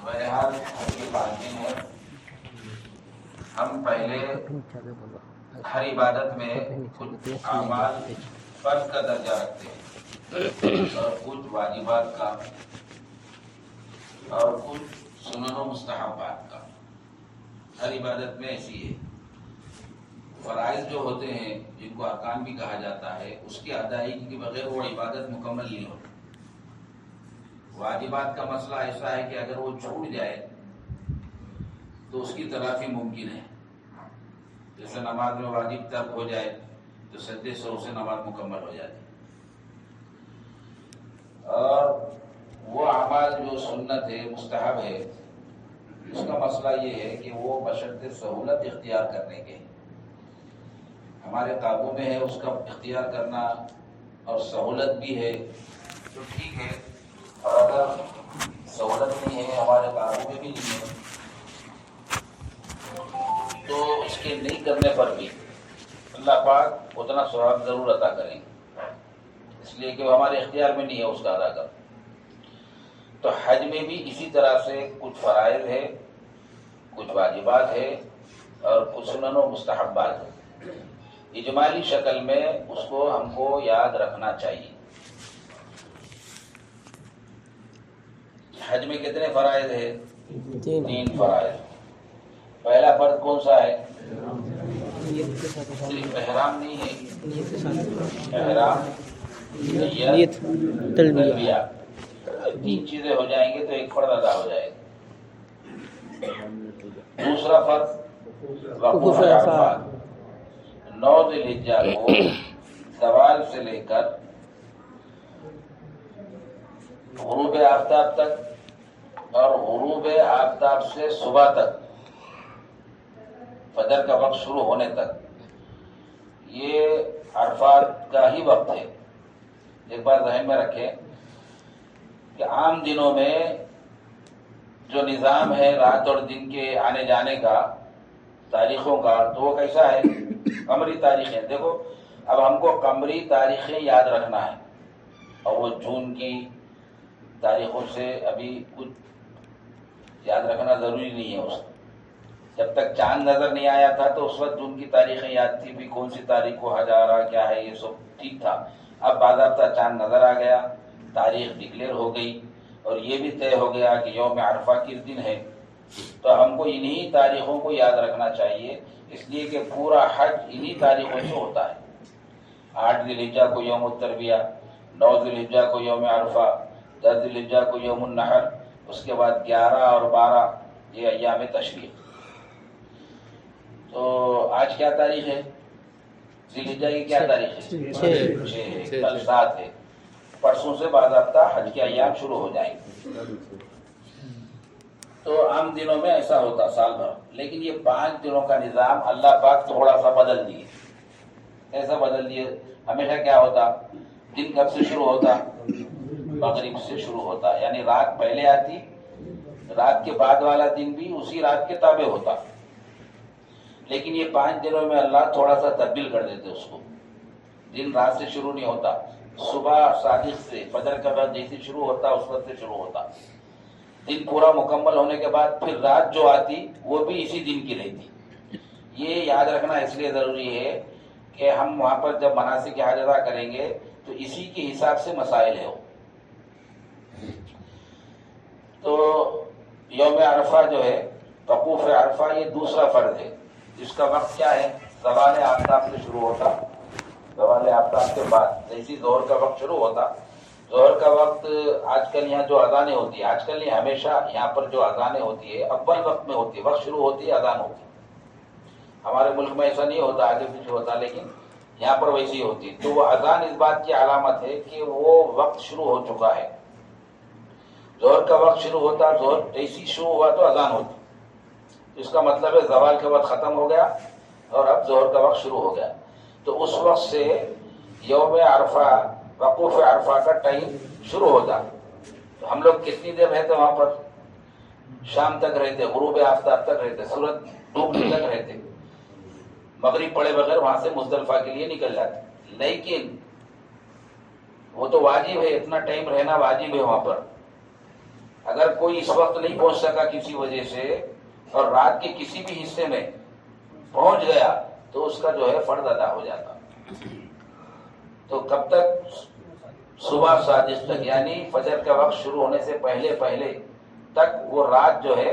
بہرحال یہ باتیں ہیں، ہم پہلے ہر عبادت میں کچھ اعمال فرض کا درجہ رکھتے ہیں اور کچھ واجبات کا اور کچھ سنن و مستحبات کا. ہر عبادت میں ایسی ہے. فرائض جو ہوتے ہیں جن کو ارکان بھی کہا جاتا ہے، اس کی ادائیگی کے بغیر وہ عبادت مکمل نہیں ہوتی. واجبات کا مسئلہ ایسا ہے کہ اگر وہ چھوٹ جائے تو اس کی تلافی ممکن ہے. جیسے نماز میں واجب ترک ہو جائے تو سجدے سہو سے نماز مکمل ہو جاتی. اور وہ اعمال جو سنت ہے، مستحب ہے، اس کا مسئلہ یہ ہے کہ وہ بشرط سہولت اختیار کرنے کے ہمارے قابو میں ہے. اس کا اختیار کرنا اور سہولت بھی ہے تو ٹھیک ہے، اور اگر سہولت نہیں ہے، ہمارے قابو میں بھی نہیں ہے، تو اس کے نہیں کرنے پر بھی اللہ پاک اتنا ثواب ضرور عطا کریں گے، اس لیے کہ وہ ہمارے اختیار میں نہیں ہے اس کا ادا کر. تو حج میں بھی اسی طرح سے کچھ فرائض ہے، کچھ واجبات ہے اور کچھ سنن و مستحبات ہے. اجمالی شکل میں اس کو ہم کو یاد رکھنا چاہیے. حج میں کتنے فرائض ہے؟ 3 فرائض. پہلا فرض کون سا ہے؟ صرف احرام نہیں ہے، احرام، نیت، تلبیہ. 3 چیزیں ہو جائیں گے تو ایک فرض ادا ہو جائے گا. دوسرا فرض وقوف عرفات. 9 ذی الحجہ کو زوال سے لے کر غروب آفتاب تک اور غروب آفتاب سے صبح تک، فجر کا وقت شروع ہونے تک، یہ عرفات کا ہی وقت ہے. ایک بار ذہن میں رکھیں کہ عام دنوں میں جو نظام ہے رات اور دن کے آنے جانے کا، تاریخوں کا، تو وہ کیسا ہے؟ قمری تاریخیں. دیکھو اب ہم کو قمری تاریخیں یاد رکھنا ہے، اور وہ جون کی تاریخوں سے ابھی کچھ یاد رکھنا ضروری نہیں ہے. اس جب تک چاند نظر نہیں آیا تھا تو اس وقت جون کی تاریخیں یاد تھی، بھی کون سی تاریخ کو حج آ رہا، کیا ہے، یہ سب ٹھیک تھا. اب باضابطہ چاند نظر آ گیا، تاریخ ڈکلیئر ہو گئی، اور یہ بھی طے ہو گیا کہ یوم عرفہ کس دن ہے. تو ہم کو انہی تاریخوں کو یاد رکھنا چاہیے، اس لیے کہ پورا حج انہی تاریخوں سے ہوتا ہے. 8 ذی الحجہ کو یوم الترویہ، 9 ذی الحجہ کو یوم عرفہ، 10 ذی الحجہ کو یوم النحر، اس کے بعد 11 اور 12 یہ ایام تشریق. تو آج کیا تاریخ ہے؟ ذی الحجہ کی کیا تاریخ ہے؟ 6. کل 7 ہے. پرسوں سے باضابطہ حج کے ایام شروع ہو جائیں گے. تو عام دنوں میں ایسا ہوتا سال بھر، لیکن یہ 5 دنوں کا نظام اللہ پاک تھوڑا سا بدل دیے. ایسا بدل دیے، ہمیشہ کیا ہوتا؟ دن کب سے شروع ہوتا؟ مغرب سے شروع ہوتا، یعنی رات پہلے آتی، رات کے بعد والا دن بھی اسی رات کے تابع ہوتا. لیکن یہ 5 دنوں میں اللہ تھوڑا سا تبدیل کر دیتے اس کو. دن رات سے شروع نہیں ہوتا، صبح صادق سے، فجر کا وقت جیسے شروع ہوتا اس وقت سے شروع ہوتا. دن پورا مکمل ہونے کے بعد پھر رات جو آتی وہ بھی اسی دن کی رہتی. یہ یاد رکھنا اس لیے ضروری ہے کہ ہم وہاں پر جب مناسک حج ادا کریں گے تو اسی کے حساب سے مسائل ہے. تو یوم عرفہ جو ہے، وقوف عرفہ، یہ دوسرا فرض ہے، جس کا وقت کیا ہے؟ زوال آفتاب سے شروع ہوتا. زوال آفتاب کے بعد جیسی ظہر کا وقت شروع ہوتا، ظہر کا وقت آج کل یہاں جو اذانیں ہوتی ہے، آج کل نہیں ہمیشہ یہاں پر جو اذانیں ہوتی ہے اول وقت میں ہوتی ہے. وقت شروع ہوتی ہے، اذان ہوتی ہے. ہمارے ملک میں ایسا نہیں ہوتا، آگے پیچھے ہوتا، لیکن یہاں پر ویسی ہوتی ہے. تو وہ اذان اس بات کی علامت ہے کہ وہ وقت شروع ہو چکا ہے. ظہر کا وقت شروع ہوتا، ظہر ایسی شروع ہوا تو اذان ہوتی. اس کا مطلب ہے زوال کا وقت ختم ہو گیا اور اب ظہر کا وقت شروع ہو گیا. تو اس وقت سے یوم عرفہ، وقوف عرفہ کا ٹائم شروع ہوتا. تو ہم لوگ کتنی دیر رہتے وہاں پر؟ شام تک رہتے، غروب آفتاب تک رہتے، سورج ڈوبنے تک رہتے. مغرب پڑے بغیر وہاں سے مزدلفہ کے لیے نکل جاتے. لیکن وہ تو واجب ہے، اتنا ٹائم رہنا واجب ہے وہاں پر. اگر کوئی اس وقت نہیں پہنچ سکا کسی وجہ سے اور رات کے کسی بھی حصے میں پہنچ گیا تو اس کا جو ہے فرض ادا ہو جاتا. تو کب تک؟ صبح صادق تک، یعنی فجر کا وقت شروع ہونے سے پہلے پہلے تک وہ رات جو ہے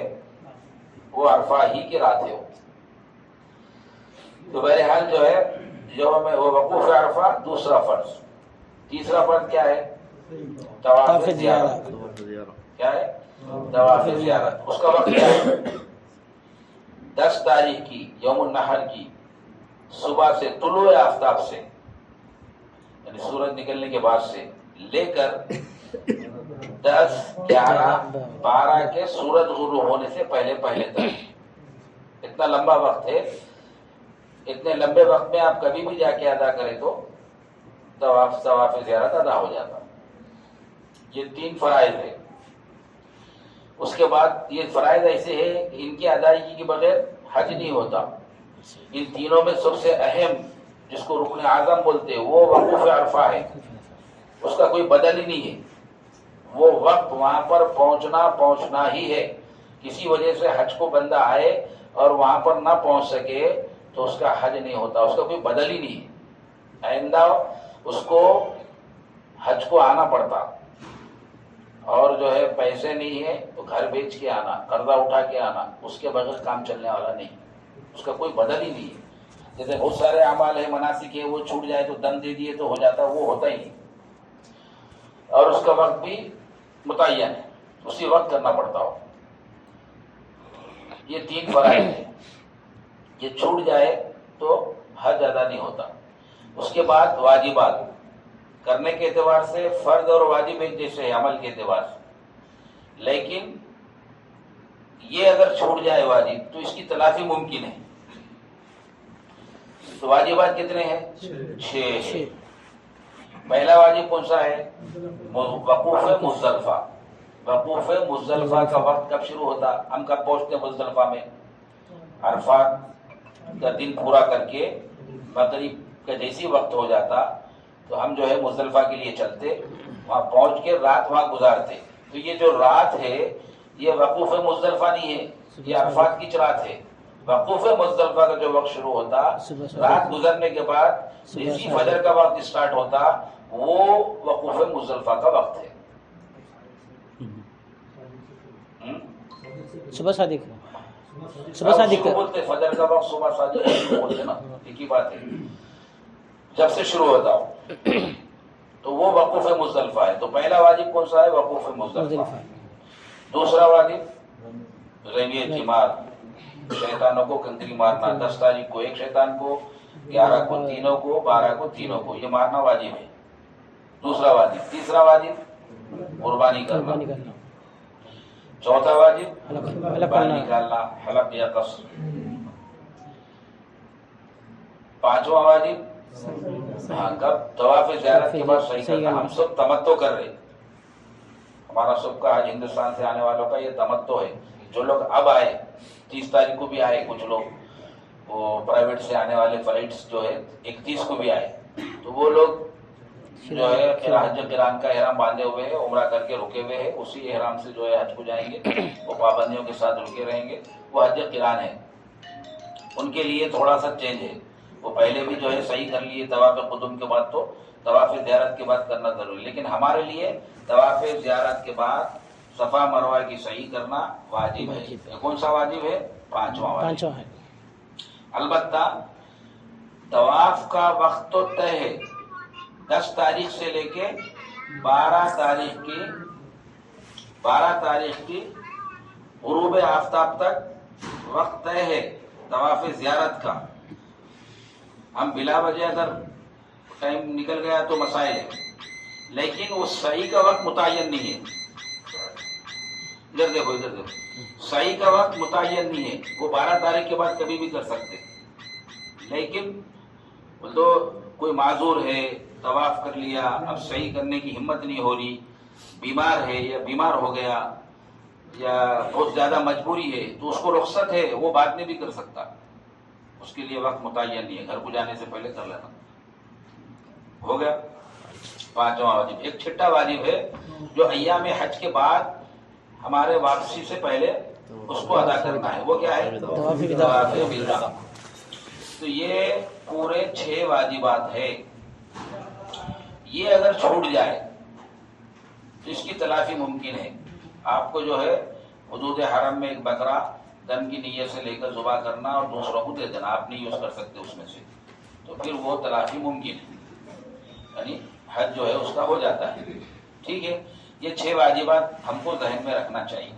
وہ عرفہ ہی کی رات ہے. تو بہرحال جو ہے یوم وہ وقوف عرفہ دوسرا فرض. تیسرا فرض کیا ہے؟ طواف زیارت. کیا ہے؟ طواف زیارت. اس کا وقت کیا ہے؟ 10 تاریخ کی یوم النحر کی صبح سے، طلوع آفتاب سے، یعنی سورج نکلنے کے بعد سے لے کر 10، 11، 12 کے سورج غروب ہونے سے پہلے پہلے تک. اتنا لمبا وقت ہے. اتنے لمبے وقت میں آپ کبھی بھی جا کے ادا کریں تو طواف زیارت ادا ہو جاتا. یہ 3 فرائض ہے. اس کے بعد یہ فرائض ایسے ہیں کہ ان کی ادائیگی کے بغیر حج نہیں ہوتا. ان تینوں میں سب سے اہم، جس کو رکن اعظم بولتے ہیں، وہ وقوف عرفہ ہے. اس کا کوئی بدل ہی نہیں ہے. وہ وقت وہاں پر پہنچنا ہی ہے. کسی وجہ سے حج کو بندہ آئے اور وہاں پر نہ پہنچ سکے تو اس کا حج نہیں ہوتا. اس کا کوئی بدل ہی نہیں ہے. آئندہ اس کو حج کو آنا پڑتا، اور جو ہے پیسے نہیں ہے تو گھر بیچ کے آنا، قرضہ اٹھا کے آنا. اس کے بغیر کام چلنے والا نہیں. اس کا کوئی بدل ہی نہیں ہے. جیسے بہت سارے اعمال ہے، مناسک ہے، وہ چھوٹ جائے تو دم دے دیے تو ہو جاتا، وہ ہوتا ہی نہیں. اور اس کا وقت بھی متعین ہے، اسی وقت کرنا پڑتا ہو. یہ 3 فرائض ہیں. یہ چھوٹ جائے تو حج ادا نہیں ہوتا. اس کے بعد واجبات کرنے کے اعتبار سے فرض اور واجب ایک جیسے ہے عمل کے اعتبار سے، لیکن یہ اگر چھوٹ جائے واجب تو اس کی تلافی ممکن ہے. تو واجبات کتنے ہیں؟ 6. پہلا واجب کون سا ہے؟ وقوف مزدلفہ. وقوف مزدلفہ کا وقت کب شروع ہوتا؟ ہم کب پہنچتے ہیں مزدلفہ میں؟ عرفات کا دن پورا کر کے مغرب کا جیسی وقت ہو جاتا تو ہم جو ہے مزدلفہ کے لیے چلتے، وہاں پہنچ کے رات وہاں گزارتے. تو یہ جو رات ہے یہ وقوف مزدلفہ نہیں ہے، یہ عرفات کی رات ہے. وقوف مزدلفہ کا جو وقت شروع ہوتا رات گزرنے کے بعد جیسی فجر کا وقت اسٹارٹ ہوتا وہ وقوف مزدلفہ کا وقت ہے. صبح صادق بولتے فجر کا وقت صبح صادق بولتے نا، ایک ہی بات ہے. جب سے شروع ہوتا ہو تو وہ وقوف مزدلفہ ہے. تو پہلا واجب کون سا ہے؟ وقوف مزدلفہ. دوسرا واجب رمی جمار، شیطانوں کو کنکری مارنا. 10 تاریخ کو ایک شیطان کو، 11 کو تینوں کو، 12 کو تینوں کو، یہ مارنا واجب ہے. دوسرا واجب. تیسرا واجب قربانی کرنا. چوتھا واجب بال نکالنا، حلق یا قصر. 5واں واجب کب؟ طواف زیارت کے بعد صحیح کرنا. ہم سب تمتع کر رہے، ہمارا سب کا آج ہندوستان سے آنے والوں کا یہ تمتع ہے. جو لوگ اب آئے 30 تاریخ کو بھی آئے، کچھ لوگ وہ پرائیویٹ سے آنے والے فلائٹس جو ہے 31 کو بھی آئے، تو وہ لوگ جو ہے حج قران کا احرام باندھے ہوئے ہیں، عمرہ کر کے رکے ہوئے ہیں. اسی احرام سے جو ہے حج کو جائیں گے. وہ پابندیوں کے ساتھ رکے رہیں گے. وہ حج قران ہے. ان کے لیے تھوڑا سا چینج ہے. وہ پہلے بھی جو ہے صحیح کر لیے طواف قدوم کے بعد، تو طواف زیارت کے بعد کرنا ضروری. لیکن ہمارے لیے طواف زیارت کے بعد صفا مروہ کی صحیح کرنا واجب ہے. کون سا واجب ہے؟ 5واں واجب. البتہ طواف کا وقت تو طے ہے. 10 تاریخ سے لے کے 12 تاریخ کی غروب آفتاب تک وقت طے ہے طواف زیارت کا. ہم بلا وجہ اگر ٹائم نکل گیا تو مسائل ہے، لیکن وہ صحیح کا وقت متعین نہیں ہے. ادھر دیکھو، صحیح کا وقت متعین نہیں ہے. وہ 12 تاریخ کے بعد کبھی بھی کر سکتے. لیکن تو کوئی معذور ہے، طواف کر لیا، اب صحیح کرنے کی ہمت نہیں ہو رہی، بیمار ہے یا بیمار ہو گیا یا بہت زیادہ مجبوری ہے، تو اس کو رخصت ہے، وہ بعد میں بھی کر سکتا. اس کے لیے وقت متعین نہیں ہے. گھر کو جانے سے پہلے کر لینا. ہو گیا 5واں واجب. ایک چھٹا واجب ہے جو ایام حج کے بعد ہمارے واپسی سے پہلے اس کو ادا کرنا ہے. وہ کیا ہے؟ طواف وداع. تو یہ پورے 6 واجبات ہے. یہ اگر چھوٹ جائے تو اس کی تلافی ممکن ہے. آپ کو جو ہے حدود حرم میں ایک بکرا دم کی نیت سے لے کر ذبح کرنا اور دوسروں کو دے دینا، آپ نہیں یوز کر سکتے اس میں سے، تو پھر وہ تلافی ممکن ہے، یعنی حج جو ہے اس کا ہو جاتا ہے. ٹھیک ہے. یہ 6 واجبات ہم کو ذہن میں رکھنا چاہیے.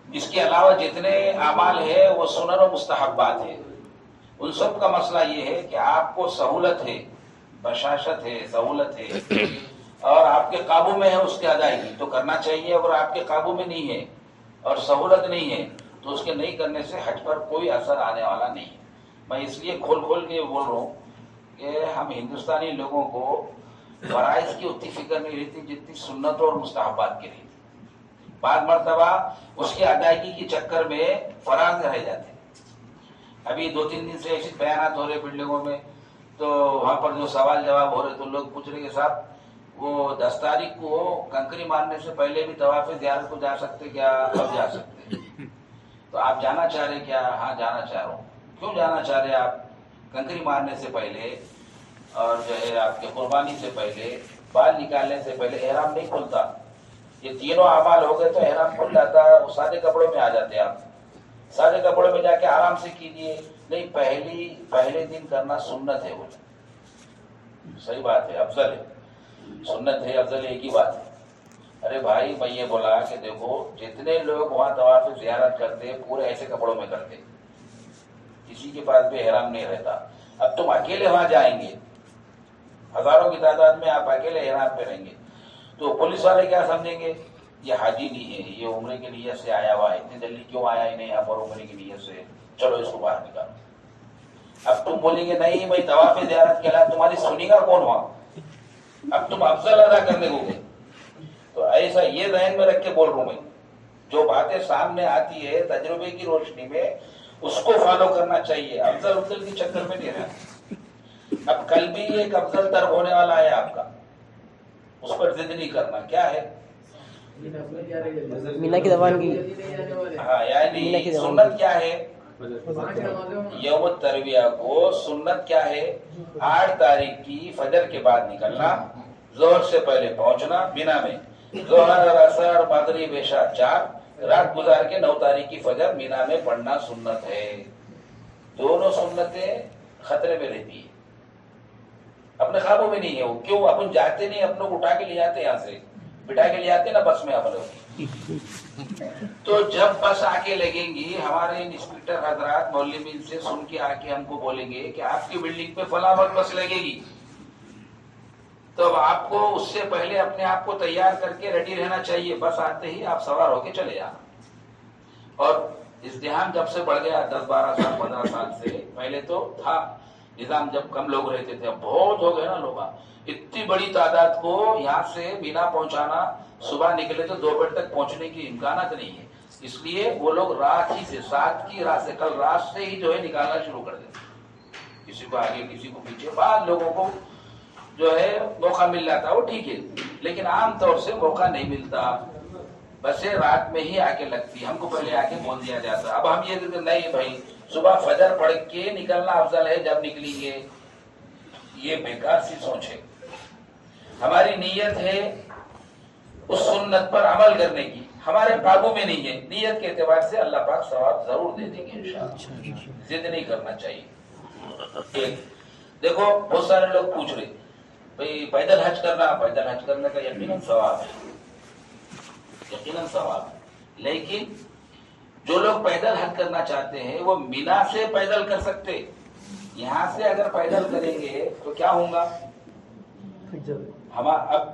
اس کے علاوہ جتنے اعمال ہے وہ سنن و مستحبات ہے. ان سب کا مسئلہ یہ ہے کہ آپ کو سہولت ہے، بشاشت ہے، سہولت ہے اور آپ کے قابو میں ہے اس کے ادائیگی تو کرنا چاہیے. اگر آپ کے قابو میں نہیں ہے اور سہولت نہیں ہے تو اس کے نہیں کرنے سے حج پر کوئی اثر آنے والا نہیں ہے. میں اس لیے کھول کھول کے بول رہا ہوں کہ ہم ہندوستانی لوگوں کو فرائض کی اتنی فکر نہیں رہتی جتنی سنتوں اور مستحبات کی رہتی. بعض مرتبہ اس کی ادائیگی کے چکر میں فرائض رہ جاتے ہیں. ابھی 2-3 دن سے ایسے بیانات ہو رہے بلڈنگوں میں، تو وہاں پر جو سوال جواب ہو رہے تو لوگ پوچھ رہے کہ صاحب وہ 10 تاریخ کو کنکری مارنے سے پہلے بھی طواف زیارت کو جا سکتے کیا؟ اب جا سکتے. تو آپ جانا چاہ رہے کیا؟ ہاں جانا چاہ رہا ہوں. کیوں جانا چاہ رہے آپ؟ کنکری مارنے سے پہلے اور جو ہے آپ کے قربانی سے پہلے، بال نکالنے سے پہلے احرام نہیں کھلتا. یہ تینوں اعمال ہو گئے تو احرام کھل جاتا ہے. سادے کپڑوں میں آ جاتے آپ، سادے کپڑوں میں جا کے آرام سے کیجیے. نہیں، پہلے دن کرنا سنت ہے. بولے صحیح بات ہے، افضل ہے. سنت ہے، افضل ہے، ایک ہی بات ہے. ارے بھائی میں یہ بولا کہ دیکھو جتنے لوگ وہاں طواف زیارت کرتے پورے ایسے کپڑوں میں کرتے، کسی کے پاس بھی احرام نہیں رہتا. اب تم اکیلے وہاں جائیں گے، ہزاروں کی تعداد میں آپ اکیلے احرام پہ رہیں گے تو پولیس والے کیا سمجھیں گے؟ یہ حاجی نہیں ہے، یہ عمرے کی نیت سے آیا ہوا ہے. اتنی جلدی کیوں آیا ہی نہیں یہاں پر عمرے کی نیت سے؟ چلو اس کو باہر نکالو. اب تم بولیں گے نہیں بھائی طواف زیارت کے علاوہ تمہاری سنی گا کون وہاں؟ اب تم افضل ادا کرنے کو گے. تو ایسا یہ ذہن میں رکھ کے بول رہا ہوں میں، جو باتیں سامنے آتی ہے تجربے کی روشنی میں اس کو فالو کرنا چاہیے. افضل کے چکر میں نہیں رہنا. اب کل بھی ایک افضل تر ہونے والا ہے آپ کا، اس پر ضد نہیں کرنا. کیا ہے؟ مینا کی زبان کی. ہاں، یعنی سنت کیا ہے؟ یوم الترویہ کو سنت کیا ہے؟ 8 تاریخ کی فجر کے بعد نکلنا، ظہر سے پہلے پہنچنا مینا میں، ظہر اثر مغرب عشاء 4 رات گزار کے 9 تاریخ کی فجر مینا میں پڑھنا سنت ہے. دونوں سنتیں خطرے میں رہتی ہے، اپنے خوابوں میں نہیں ہے. وہ کیوں؟ اپن جاتے نہیں، اپنوں کو اٹھا کے لے آتے، یہاں سے بٹھا کے لے آتے نا بس میں اپنے. تو جب بس آ کے لگیں گی ہمارے انسپکٹر حضرات مولمین سے سن کے آ کے ہم کو بولیں گے کہ آپ کی بلڈنگ پہ فلاں وقت بس لگے گی، تو آپ کو اس سے پہلے اپنے آپ کو تیار کر کے ریڈی رہنا چاہیے. بس آتے ہی آپ سوار ہو کے چلے جانا. اور ازدحام جب سے بڑھ گیا 10-12 سال 15 سال سے، پہلے تو تھا نظام جب کم لوگ رہتے تھے، اب بہت ہو گئے نا لوگ. اتنی بڑی تعداد کو یہاں سے مینا پہنچانا، صبح نکلے تو دوپہر تک پہنچنے کی امکانات نہیں ہے. اس لیے وہ لوگ رات ہی سے، 7 کی رات سے، کل رات سے ہی جو ہے نکالنا شروع کر دیتے. کسی کو آگے کسی کو پیچھے. بعض لوگوں کو جو ہے موقع مل جاتا وہ ٹھیک ہے، لیکن عام طور سے موقع نہیں ملتا. بسیں رات میں ہی آ کے لگتی، ہم کو پہلے آ کے بول دیا جاتا. اب ہم یہ کہتے نہیں بھائی صبح فجر پڑھ کے نکلنا افضل ہے جب نکلیں گے. یہ بیکار سی سوچ ہے. ہماری نیت ہے اس سنت پر عمل کرنے کی، ہمارے قابو میں نہیں ہے. نیت کے اعتبار سے اللہ پاک ثواب ضرور دے دیں گے انشاءاللہ. ضد نہیں کرنا چاہیے. ایک دیکھو بہت سارے لوگ پوچھ رہے بھئی پیدل حج کرنا، پیدل حج کرنے کا یقیناً ثواب ہے، یقیناً ثواب ہے. لیکن جو لوگ پیدل حج کرنا چاہتے ہیں وہ مینا سے پیدل کر سکتے. یہاں سے اگر پیدل کریں گے تو کیا ہوگا؟ اب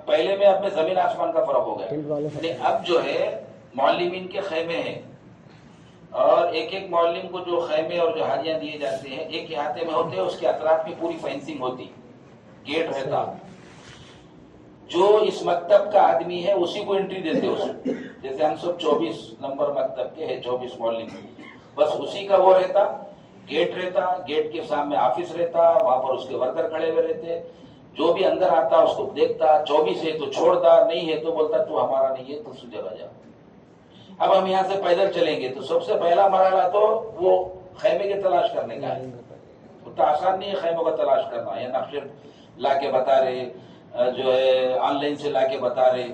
پہلے میں اب میں زمین آسمان کا فرق ہو گیا. اب جو ہے معلمین کے خیمے ہیں، اور ایک ایک معلم کو جو خیمے اور جو حاجیاں دیے جاتے ہیں ایک احاطے میں ہوتے ہیں. اس کے اطراف میں پوری فینسنگ ہوتی، گیٹ رہتا. جو اس مکتب کا آدمی ہے اسی کو انٹری دیتے. اس جیسے ہم سب 24 نمبر مکتب کے ہیں، 24 معلم، بس اسی کا وہ رہتا، گیٹ رہتا. گیٹ کے سامنے آفس رہتا، وہاں پر اس کے ورکر کھڑے ہوئے رہتے. جو بھی اندر آتا اس کو دیکھتا، 24 ہے تو چھوڑتا، نہیں ہے تو بولتا تو ہمارا نہیں ہے تو اس جگہ جا. اب ہم یہاں سے پیدل چلیں گے تو سب سے پہلا مرحلہ تو وہ خیمے کی تلاش کرنے کا ہے. اتنا آسان نہیں ہے خیموں کا تلاش کرنا، یا نقشے لا کے بتا رہے، جو ہے آن لائن سے لا کے بتا رہے،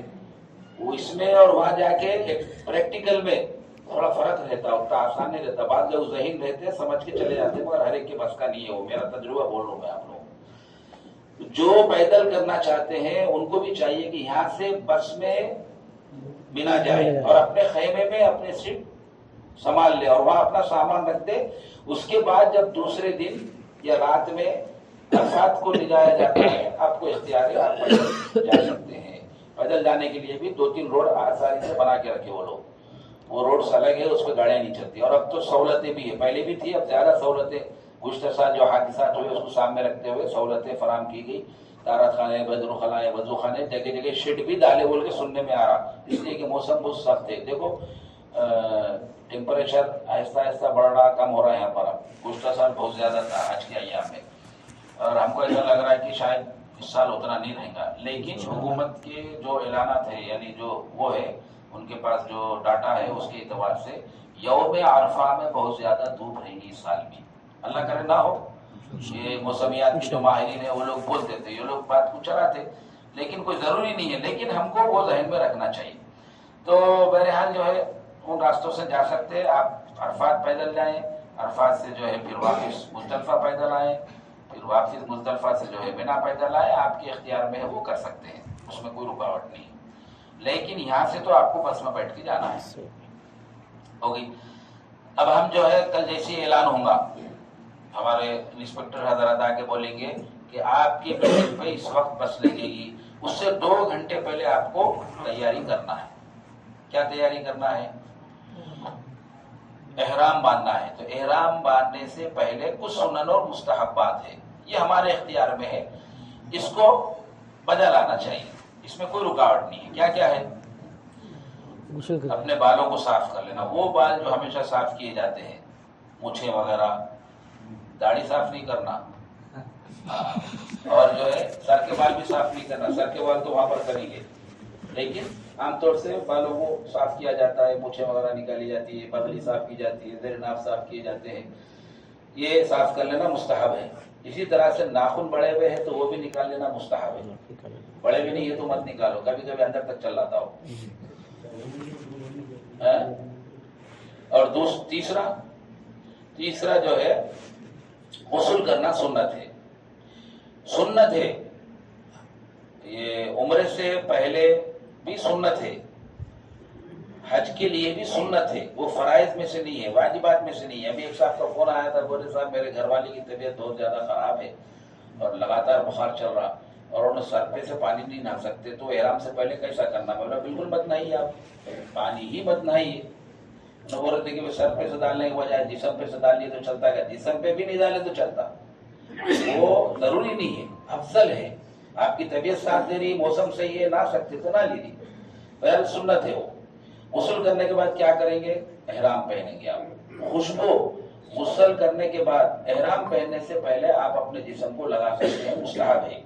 وہ اس میں اور وہاں جا کے پریکٹیکل میں تھوڑا فرق رہتا، اتنا آسان نہیں رہتا. بعض لوگ ذہین رہتے ہیں، سمجھ کے چلے جاتے ہیں، مگر ہر ایک کے بس کا نہیں ہے. وہ میرا تجربہ بول رہا ہوں میں آپ لوگوں. جو پیدل کرنا چاہتے ہیں ان کو بھی چاہیے کہ یہاں سے بس میں بنا جائے اور اپنے خیمے میں اپنے سیٹ سنبھال لے اور وہاں اپنا سامان رکھ دے. اس کے بعد جب دوسرے دن یا رات میں عرفات کو لے جایا جاتا ہے، آپ کو اختیار ہے، آپ پیدل جا سکتے ہیں. پیدل جانے کے لیے بھی 2-3 روڈ آسانی سے بنا کے رکھے وہ لوگ. وہ روڈ الگ ہے، اس پہ گاڑیاں نہیں چلتی. اور اب تو سہولتیں بھی ہیں، پہلے بھی تھی، اب زیادہ سہولتیں. گزشتہ سال جو حادثات ہوئے اس کو سامنے رکھتے ہوئے سہولتیں فراہم کی گئی. طہارت خانے، بدرخلاء، وضو خانے، جگہ جگہ شیڈ بھی ڈالے بول کے سننے میں آ رہا. اس لیے کہ موسم بہت سخت ہے. دیکھو ٹیمپریچر آہستہ آہستہ بڑھ رہا، کم ہو رہا ہے یہاں پر. اب گزشتہ سال بہت زیادہ تھا آج کے ایام میں، اور ہم کو ایسا لگ رہا ہے کہ شاید اس سال اتنا نہیں رہے گا. لیکن حکومت کے جو اعلانات ہیں، یعنی جو وہ ہے ان کے پاس جو ڈاٹا ہے، اس کے اعتبار سے یوم عرفہ میں بہت زیادہ دھوپ رہے گی اس سال بھی. اللہ کرے نہ ہو. یہ موسمیات کے جو ماہرین ہیں وہ لوگ بولتے تھے، یہ لوگ بات کو چلاتے، لیکن کوئی ضروری نہیں ہے. لیکن ہم کو وہ ذہن میں رکھنا چاہیے. تو بہرحال جو ہے ان راستوں سے جا سکتے ہیں آپ. عرفات پیدل جائیں، عرفات سے جو ہے پھر واپس مزدلفہ پیدل آئیں، پھر واپس مزدلفہ سے جو ہے منا پیدل آئیں. آپ کے اختیار میں ہے، وہ کر سکتے ہیں، اس میں کوئی رکاوٹ نہیں. لیکن یہاں سے تو آپ کو بس میں بیٹھ کے جانا ہے. ہو گئی. اب ہم جو ہے کل جیسے اعلان ہوگا، ہمارے انسپیکٹر حضرات آ کے بولیں گے کہ آپ کی بلڈنگ پہ اس وقت بس لگے گی. اس سے 2 گھنٹے پہلے آپ کو تیاری کرنا ہے. کیا تیاری کرنا ہے؟ احرام باندھنا ہے. تو احرام باندھنے سے پہلے کچھ سنن اور مستحبات ہے، یہ ہمارے اختیار میں ہے. اس کو بجا لانا چاہیے، اس میں کوئی رکاوٹ نہیں ہے. کیا کیا ہے؟ اپنے بالوں کو صاف کر لینا. وہ بال جو ہمیشہ صاف کیے جاتے ہیں، مونچھیں وغیرہ. داڑھی صاف نہیں کرنا، اور جو ہے سر کے بال بھی صاف نہیں کرنا. سر کے بال تو وہاں پر کریں گے، لیکن عام طور سے بالوں کو صاف کیا جاتا ہے، مونچھیں وغیرہ نکالی جاتی ہے، بغلی صاف کی جاتی ہے، زیر ناف صاف کیے جاتے ہیں. یہ صاف کر لینا مستحب ہے. اسی طرح سے ناخن بڑے ہوئے ہیں تو وہ بھی نکال لینا مستحب ہے. بڑے بھی نہیں ہے تو مت نکالو، کبھی کبھی اندر تک چل جاتا ہو. اور تیسرا جو ہے غسل کرنا سنت ہے. سنت ہے یہ عمرے سے پہلے بھی سنت ہے، حج کے لیے بھی سنت ہے. وہ فرائض میں سے نہیں ہے، واجبات میں سے نہیں ہے. ابھی ایک صاحب کا فون آیا تھا، بولے صاحب میرے گھر والے کی طبیعت بہت زیادہ خراب ہے اور لگاتار بخار چل رہا، اور انہوں سر پہ سے پانی نہیں نہا سکتے، تو احرام سے پہلے کیسا کرنا؟ میں بولا بالکل مت نہائیے، آپ پانی ہی مت نہائیے. انہوں بول رہے تھے کہ سر پہ سے ڈالنے کی بجائے جسم پہ سے ڈال لیے تو چلتا ہے. جسم پہ بھی نہیں ڈالے تو چلتا، وہ ضروری نہیں ہے. افضل ہے، آپ کی طبیعت ساتھ دے رہی، موسم صحیح ہے، نہ سکتے تو نہ لیجیے. بہرحال سنت ہے وہ. غسل کرنے کے بعد کیا کریں گے؟ احرام پہنیں گے آپ. خوشبو غسل کرنے کے بعد احرام پہننے سے پہلے آپ اپنے جسم کو لگا سکتے ہیں، مستحب ہے.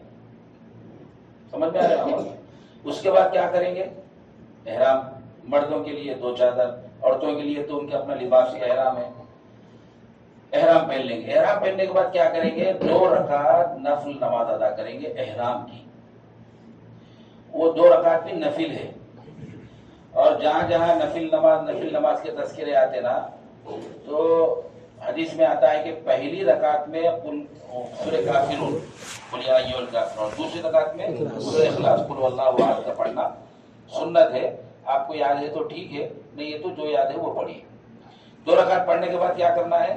سمجھ میں آ رہا ہے؟ اس کے بعد کیا کریں گے؟ احرام مردوں کے لیے 2 چادر، عورتوں کے لیے تو ان کے اپنا لباس کا احرام ہے. احرام پہن لیں گے. احرام پہننے کے بعد کیا کریں گے؟ 2 رکعت نفل نماز ادا کریں گے احرام کی. وہ 2 رکعت بھی نفل ہے. اور جہاں جہاں نفل نماز کے تذکرے آتے نا، تو حدیث میں آتا ہے کہ پہلی رکعت میں سورہ کافرون، قل یا ایھا الکافرون، دوسری رکعت میں سورہ اخلاص، قل هو اللہ احد کا پڑھنا سنت ہے. آپ کو یاد ہے تو ٹھیک ہے، نہیں ہے تو جو یاد ہے وہ پڑھیے. 2 رکعت پڑھنے کے بعد کیا کرنا ہے؟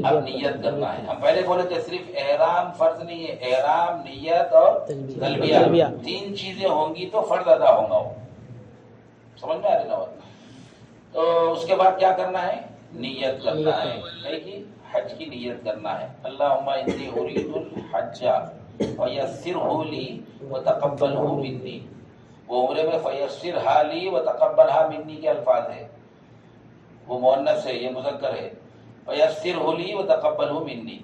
اب نیت کرنا ہے. ہم پہلے بولے تھے صرف احرام فرض نہیں ہے، احرام، نیت اور تلبیہ 3 چیزیں ہوں گی تو فرض ادا ہوگا. وہ سمجھ میں آ رہی نا؟ تو اس کے بعد کیا کرنا ہے؟ نیت کرنا ہے کہ حج کی نیت کرنا ہے. اللہم انی ارید الحج فیسرہ لی وتقبلہ منی. وہ عمرے میں فیسرھا لی وتقبلھا منی کے الفاظ ہیں، وہ مؤنث ہے، یہ مذکر ہے. فیسرہ لی وتقبلہ منی.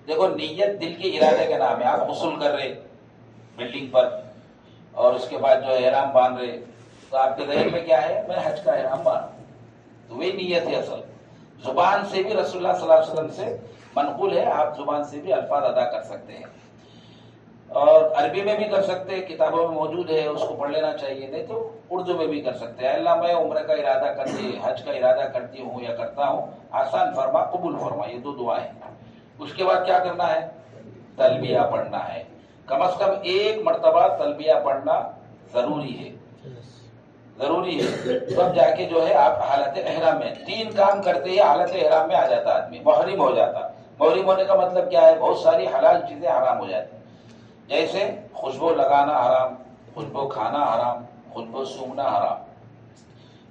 دیکھو نیت دل کے ارادے کا نام ہے. آپ غسل کر رہے بلڈنگ پر، اور اس کے بعد جو احرام باندھ رہے، تو آپ کے ذہن میں کیا ہے؟ میں حج کا احرام باندھوں. تو وہی نیت ہے اصل. زبان سے بھی رسول اللہ صلی اللہ علیہ وسلم سے منقول ہے، آپ زبان سے بھی الفاظ ادا کر سکتے ہیں، اور عربی میں بھی کر سکتے ہیں، کتابوں میں موجود ہے، اس کو پڑھ لینا چاہیے. نہیں تو اردو میں بھی کر سکتے ہیں. اللہ میں عمرہ کا ارادہ کرتی، حج کا ارادہ کرتی ہوں یا کرتا ہوں، آسان فرما، قبول فرما. یہ دو دعائیں. اس کے بعد کیا کرنا ہے؟ تلبیہ پڑھنا ہے. کم از کم ایک مرتبہ تلبیہ پڑھنا ضروری ہے، ضروری ہے. تب جا کے جو ہے آپ حالت احرام میں 3 کام کرتے ہی حالت احرام میں آ جاتا آدمی، محرم ہو جاتا. محرم ہونے کا مطلب کیا ہے؟ بہت ساری حلال چیزیں حرام ہو جاتی، جیسے خوشبو لگانا حرام، خوشبو کھانا حرام، خوشبو سونگھنا حرام.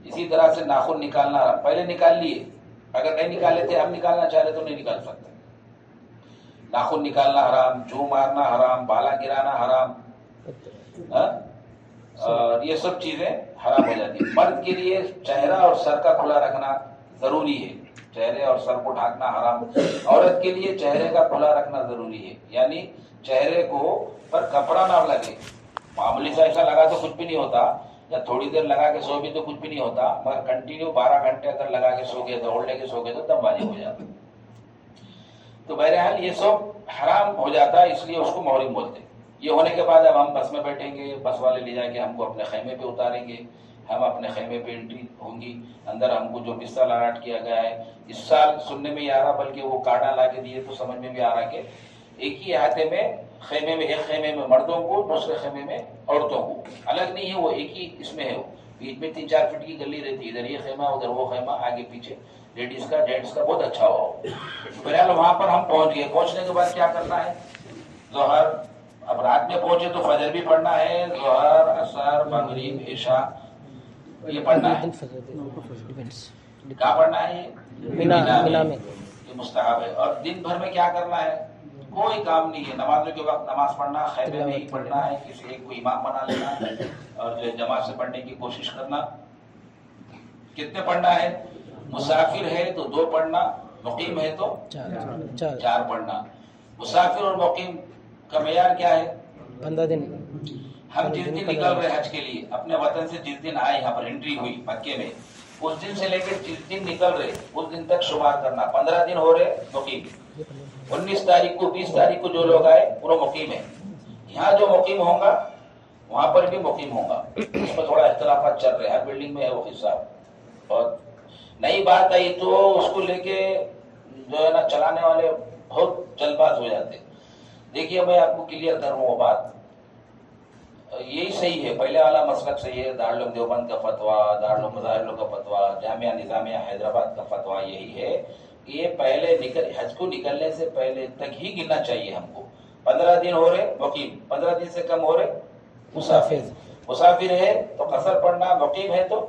اسی طرح سے ناخن نکالنا حرام. پہلے نکال لیے، اگر نہیں نکالے تھے اب نکالنا چاہ رہے تو نہیں نکال سکتے. ناخن نکالنا حرام، جو مارنا حرام، بالا گرانا حرام، اور یہ سب چیزیں حرام ہو جاتی. مرد کے لیے چہرہ اور سر کا کھلا رکھنا ضروری ہے، چہرے اور سر کو ڈھانکنا حرام. عورت کے لیے چہرے کا کھلا رکھنا ضروری ہے، یعنی چہرے کو پر کپڑا نہ لگے. معمولی سا ایسا لگا تو کچھ بھی نہیں ہوتا، یا تھوڑی دیر لگا کے سو بھی تو کچھ بھی نہیں ہوتا، مگر کنٹینیو 12 گھنٹے اگر لگا کے سو گئے تو اوڑھ لے کے سو گئے تو تب واجب ہو جاتا. تو بہرحال یہ سب حرام ہو جاتا ہے، اس لیے اس کو محرم بولتے. یہ ہونے کے بعد اب ہم بس میں بیٹھیں گے، بس والے لے جا کے ہم کو اپنے خیمے پہ اتاریں گے، ہم اپنے خیمے پہ انٹری ہوں گی. اندر ہم کو جو بستر الاٹ کیا گیا ہے، اس سال سننے میں ہی آ رہا، بلکہ وہ کارڈا لا کے دیے تو سمجھ میں بھی آ رہا کہ ایک ہی احاطے میں خیمے میں، ایک خیمے میں مردوں کو، دوسرے خیمے میں عورتوں کو. الگ نہیں ہے، وہ ایک ہی اس میں ہے. وہ بیچ میں 3-4 فٹ کی گلی رہتی ہے، ادھر یہ خیمہ ادھر وہ خیمہ، آگے پیچھے لیڈیز کا جینٹس کا. بہت اچھا ہوا. بہرحال وہاں پر ہم پہنچ گئے. پہنچنے کے بعد کیا کرنا ہے؟ ظہر، اب رات میں پہنچے تو فجر بھی پڑھنا ہے، ظہر، عصر، مغرب، عشاء یہ پڑھنا ہے. کیا پڑھنا ہے؟ مینا میں. یہ مستحب ہے. اور دن بھر میں کیا کرنا ہے؟ کوئی کام نہیں ہے. نمازوں کے وقت نماز پڑھنا، خیمے میں ہی پڑھنا ہے. کسی ایک کو امام بنا لینا اور جو جماعت سے پڑھنے کی کوشش کرنا. کتنے پڑھنا ہے؟ مسافر ہے تو 2 پڑھنا، مقیم ہے تو 4 پڑھنا. مسافر اور مقیم کا معیار کیا ہے؟ 15 دن. ہم جس دن نکل رہے حج کے لیے اپنے وطن سے، جس دن آئے یہاں پر انٹری ہوئی مکے میں، اس دن سے لے کے جس دن نکل رہے اس دن تک شمار کرنا. 15 دن ہو رہے مقیم. 19 تاریخ کو 20 تاریخ کو جو لوگ آئے وہ مقیم ہے. یہاں جو مقیم ہوں گا وہاں پر بھی مقیم ہوں گا. اس میں تھوڑا اختلافات چل رہے ہیں، ہر بلڈنگ میں ہے وہ حساب. اور نئی بات آئی تو اس کو لے کے جو ہے نا چلانے والے بہت جلد باز ہو جاتے. دیکھیے میں آپ کو کلیئر کر رہا ہوں. وہ بات یہی صحیح ہے، پہلے والا مسلک صحیح ہے. دارالعلوم دیوبند کا فتویٰ، دارالعلوم مظاہر کا فتویٰ، جامعہ نظامیہ حیدرآباد کا فتویٰ یہی ہے کہ یہ پہلے حج کو نکلنے سے پہلے تک ہی گننا چاہیے ہم کو. 15 دن ہو رہے مقیم، 15 دن سے کم ہو رہے مسافر. مسافر ہے تو قصر پڑھنا، مقیم ہے تو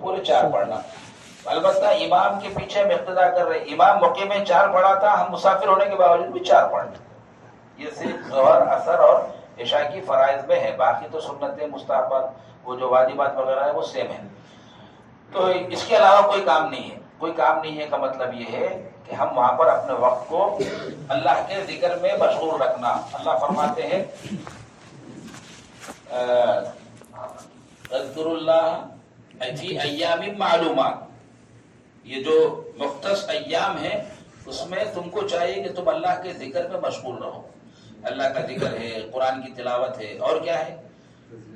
پورے 4 پڑھنا. البتہ امام کے پیچھے ہم اقتدا کر رہے، امام مقیم میں 4 پڑھا تھا، ہم مسافر ہونے کے باوجود بھی 4 پڑھنا. یہ صرف ظہر، عصر اور عشاء کی فرائض میں ہے. باقی تو سنتیں، مستحبات، وہ جو واجبات وغیرہ ہے وہ سیم ہے. تو اس کے علاوہ کوئی کام نہیں ہے. کوئی کام نہیں ہے کا مطلب یہ ہے کہ ہم وہاں پر اپنے وقت کو اللہ کے ذکر میں مشغول رکھنا. اللہ فرماتے ہیں اذکروا اللہ فی ایام معلومات. یہ جو مختص ایام ہے اس میں تم کو چاہیے کہ تم اللہ کے ذکر میں مشغول رہو. اللہ کا ذکر ہے، قرآن کی تلاوت ہے، اور کیا ہے؟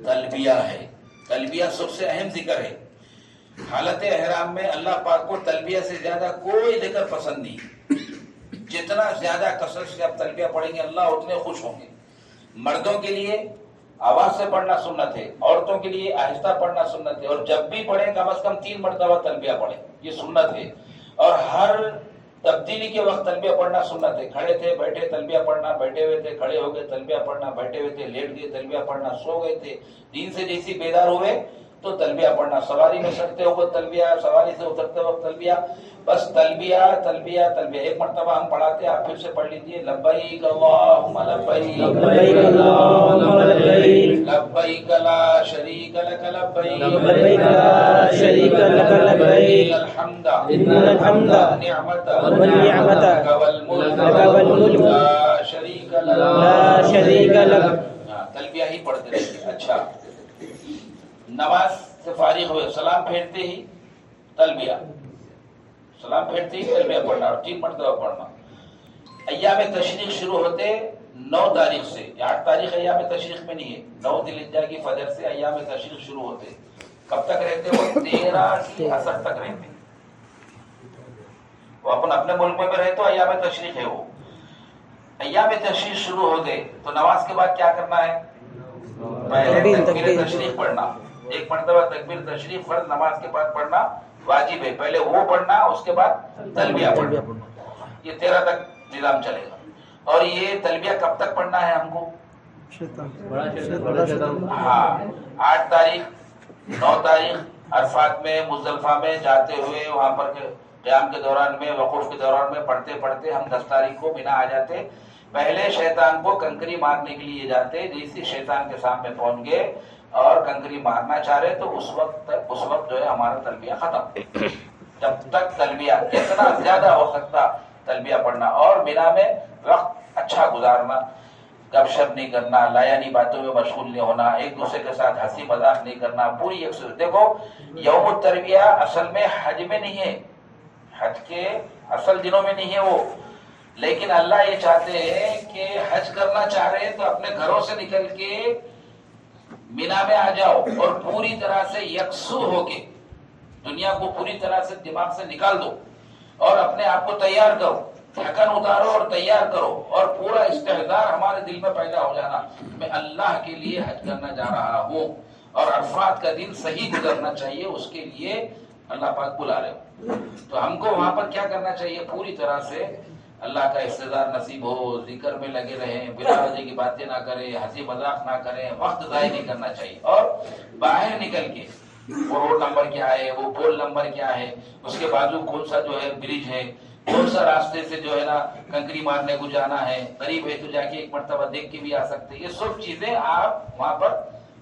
تلبیہ ہے. تلبیہ سب سے اہم ذکر ہے. حالت احرام میں اللہ پاک کو تلبیہ سے زیادہ کوئی ذکر پسند نہیں. جتنا زیادہ کثرت سے آپ تلبیہ پڑھیں گے اللہ اتنے خوش ہوں گے. مردوں کے لیے آواز سے پڑھنا سنت ہے، عورتوں کے لیے آہستہ پڑھنا سنت ہے. اور جب بھی پڑھیں کم از کم 3 مرتبہ تلبیہ پڑھیں، یہ سنت ہے. اور ہر تبدیلی کے وقت تلبیہ پڑھنا سنت ہے. کھڑے تھے بیٹھے تلبیہ پڑھنا، بیٹھے ہوئے تھے کھڑے ہو گئے تلبیہ پڑھنا، بیٹھے ہوئے تھے لیٹ گئے تلبیہ پڑھنا، سو گئے تھے نیند سے جیسی بیدار ہوئے تو تلبیہ پڑھنا. سواری میں چڑھتے ہوئے تلبیہ، سواری سے اترتے وقت تلبیہ. بس تلبیہ تلبیہ تلبیہ. ایک مرتبہ ہم پڑھاتے، آپ پھر سے پڑھ لیجیے. لبیک اللہم لبیک، لبیک اللہم لبیک، لبیک لا شریک لک لبیک، لبیک لا شریک لک لبیک، الحمد ان الحمد والنعمت والنعمت لک والملک لک والملک لا شریک لک. لا شریک لک. تلبیہ ہی پڑھتے رہیے. اچھا، نماز سے فارغ ہوئے سلام پھیرتے ہی تلبیہ، سلام پھیرتے ہی تلبیہ پڑھنا اور 3 مرتبہ پڑھنا۔ ایام تشریق شروع ہوتے 9 تاریخ سے، 8 تاریخ ایام تشریق میں نہیں ہے، 9 ذی الحجہ کی فجر سے ایام تشریق شروع ہوتے۔ کب تک رہتے وہ؟ 13 کی عصر تک رہتے۔ وہ اپنے ملک میں رہے تو ایام تشریق ہے وہ۔ ایام تشریق شروع ہو گئے تو نماز کے بعد کیا کرنا ہے؟ پہلے تکبیر تشریق پڑھنا، 1 مرتبہ تکبیر تشریق فرض نماز کے بعد پڑھنا واجب ہے، پہلے وہ پڑھنا اس کے بعد تلبیہ پڑھنا۔ یہ 13 تک نظام چلے گا۔ اور یہ تلبیہ کب تک پڑھنا ہے ہم کو؟ ہاں، 8 تاریخ 9 تاریخ عرفات میں مزدلفہ میں جاتے ہوئے وہاں پر قیام کے دوران میں وقوف کے دوران میں پڑھتے پڑھتے ہم 10 تاریخ کو مینا آ جاتے۔ پہلے شیطان کو کنکری مارنے کے لیے جاتے، جیسے شیطان کے سامنے پہنچ گئے اور کنکری مارنا چاہ رہے تو اس وقت جو ہے ہمارا تلبیہ ختم۔ جب تک تلبیہ جتنا زیادہ ہو سکتا تلبیہ پڑھنا، اور مینا میں وقت اچھا گزارنا، گپ شپ نہیں کرنا، لایانی باتوں میں مشغول نہیں ہونا، ایک دوسرے کے ساتھ ہنسی مذاق نہیں کرنا، پوری ایک دیکھو یوم التربیہ اصل میں حج میں نہیں ہے، حج کے اصل دنوں میں نہیں ہے وہ، لیکن اللہ یہ چاہتے ہیں کہ حج کرنا چاہ رہے ہیں تو اپنے گھروں سے نکل کے مینا میں آ جاؤ اور پوری طرح سے یکسو ہو کے دنیا کو پوری طرح سے دماغ سے نکال دو اور اپنے آپ کو تیار کرو، تھکن اتارو اور تیار کرو، اور پورا استحضار ہمارے دل میں پیدا ہو جانا، میں اللہ کے لیے حج کرنا جا رہا ہوں اور عرفات کا دن صحیح گزرنا چاہیے، اس کے لیے اللہ پاک بلا رہے ہو۔ تو ہم کو وہاں پر کیا کرنا چاہیے؟ پوری طرح سے اللہ کا استحضار نصیب ہو، ذکر میں لگے رہیں، بلا وجہ کی باتیں نہ کریں، ہنسی مذاق نہ کریں، وقت ضائع نہیں کرنا چاہیے، اور باہر نکل کے وہ روڈ نمبر کیا ہے، وہ پول نمبر کیا ہے، اس کے بازو کون سا جو ہے برج ہے، کون سا راستے سے جو ہے نا کنکری مارنے کو جانا ہے، قریب ہے تو جا کے 1 مرتبہ دیکھ کے بھی آ سکتے، یہ سب چیزیں آپ وہاں پر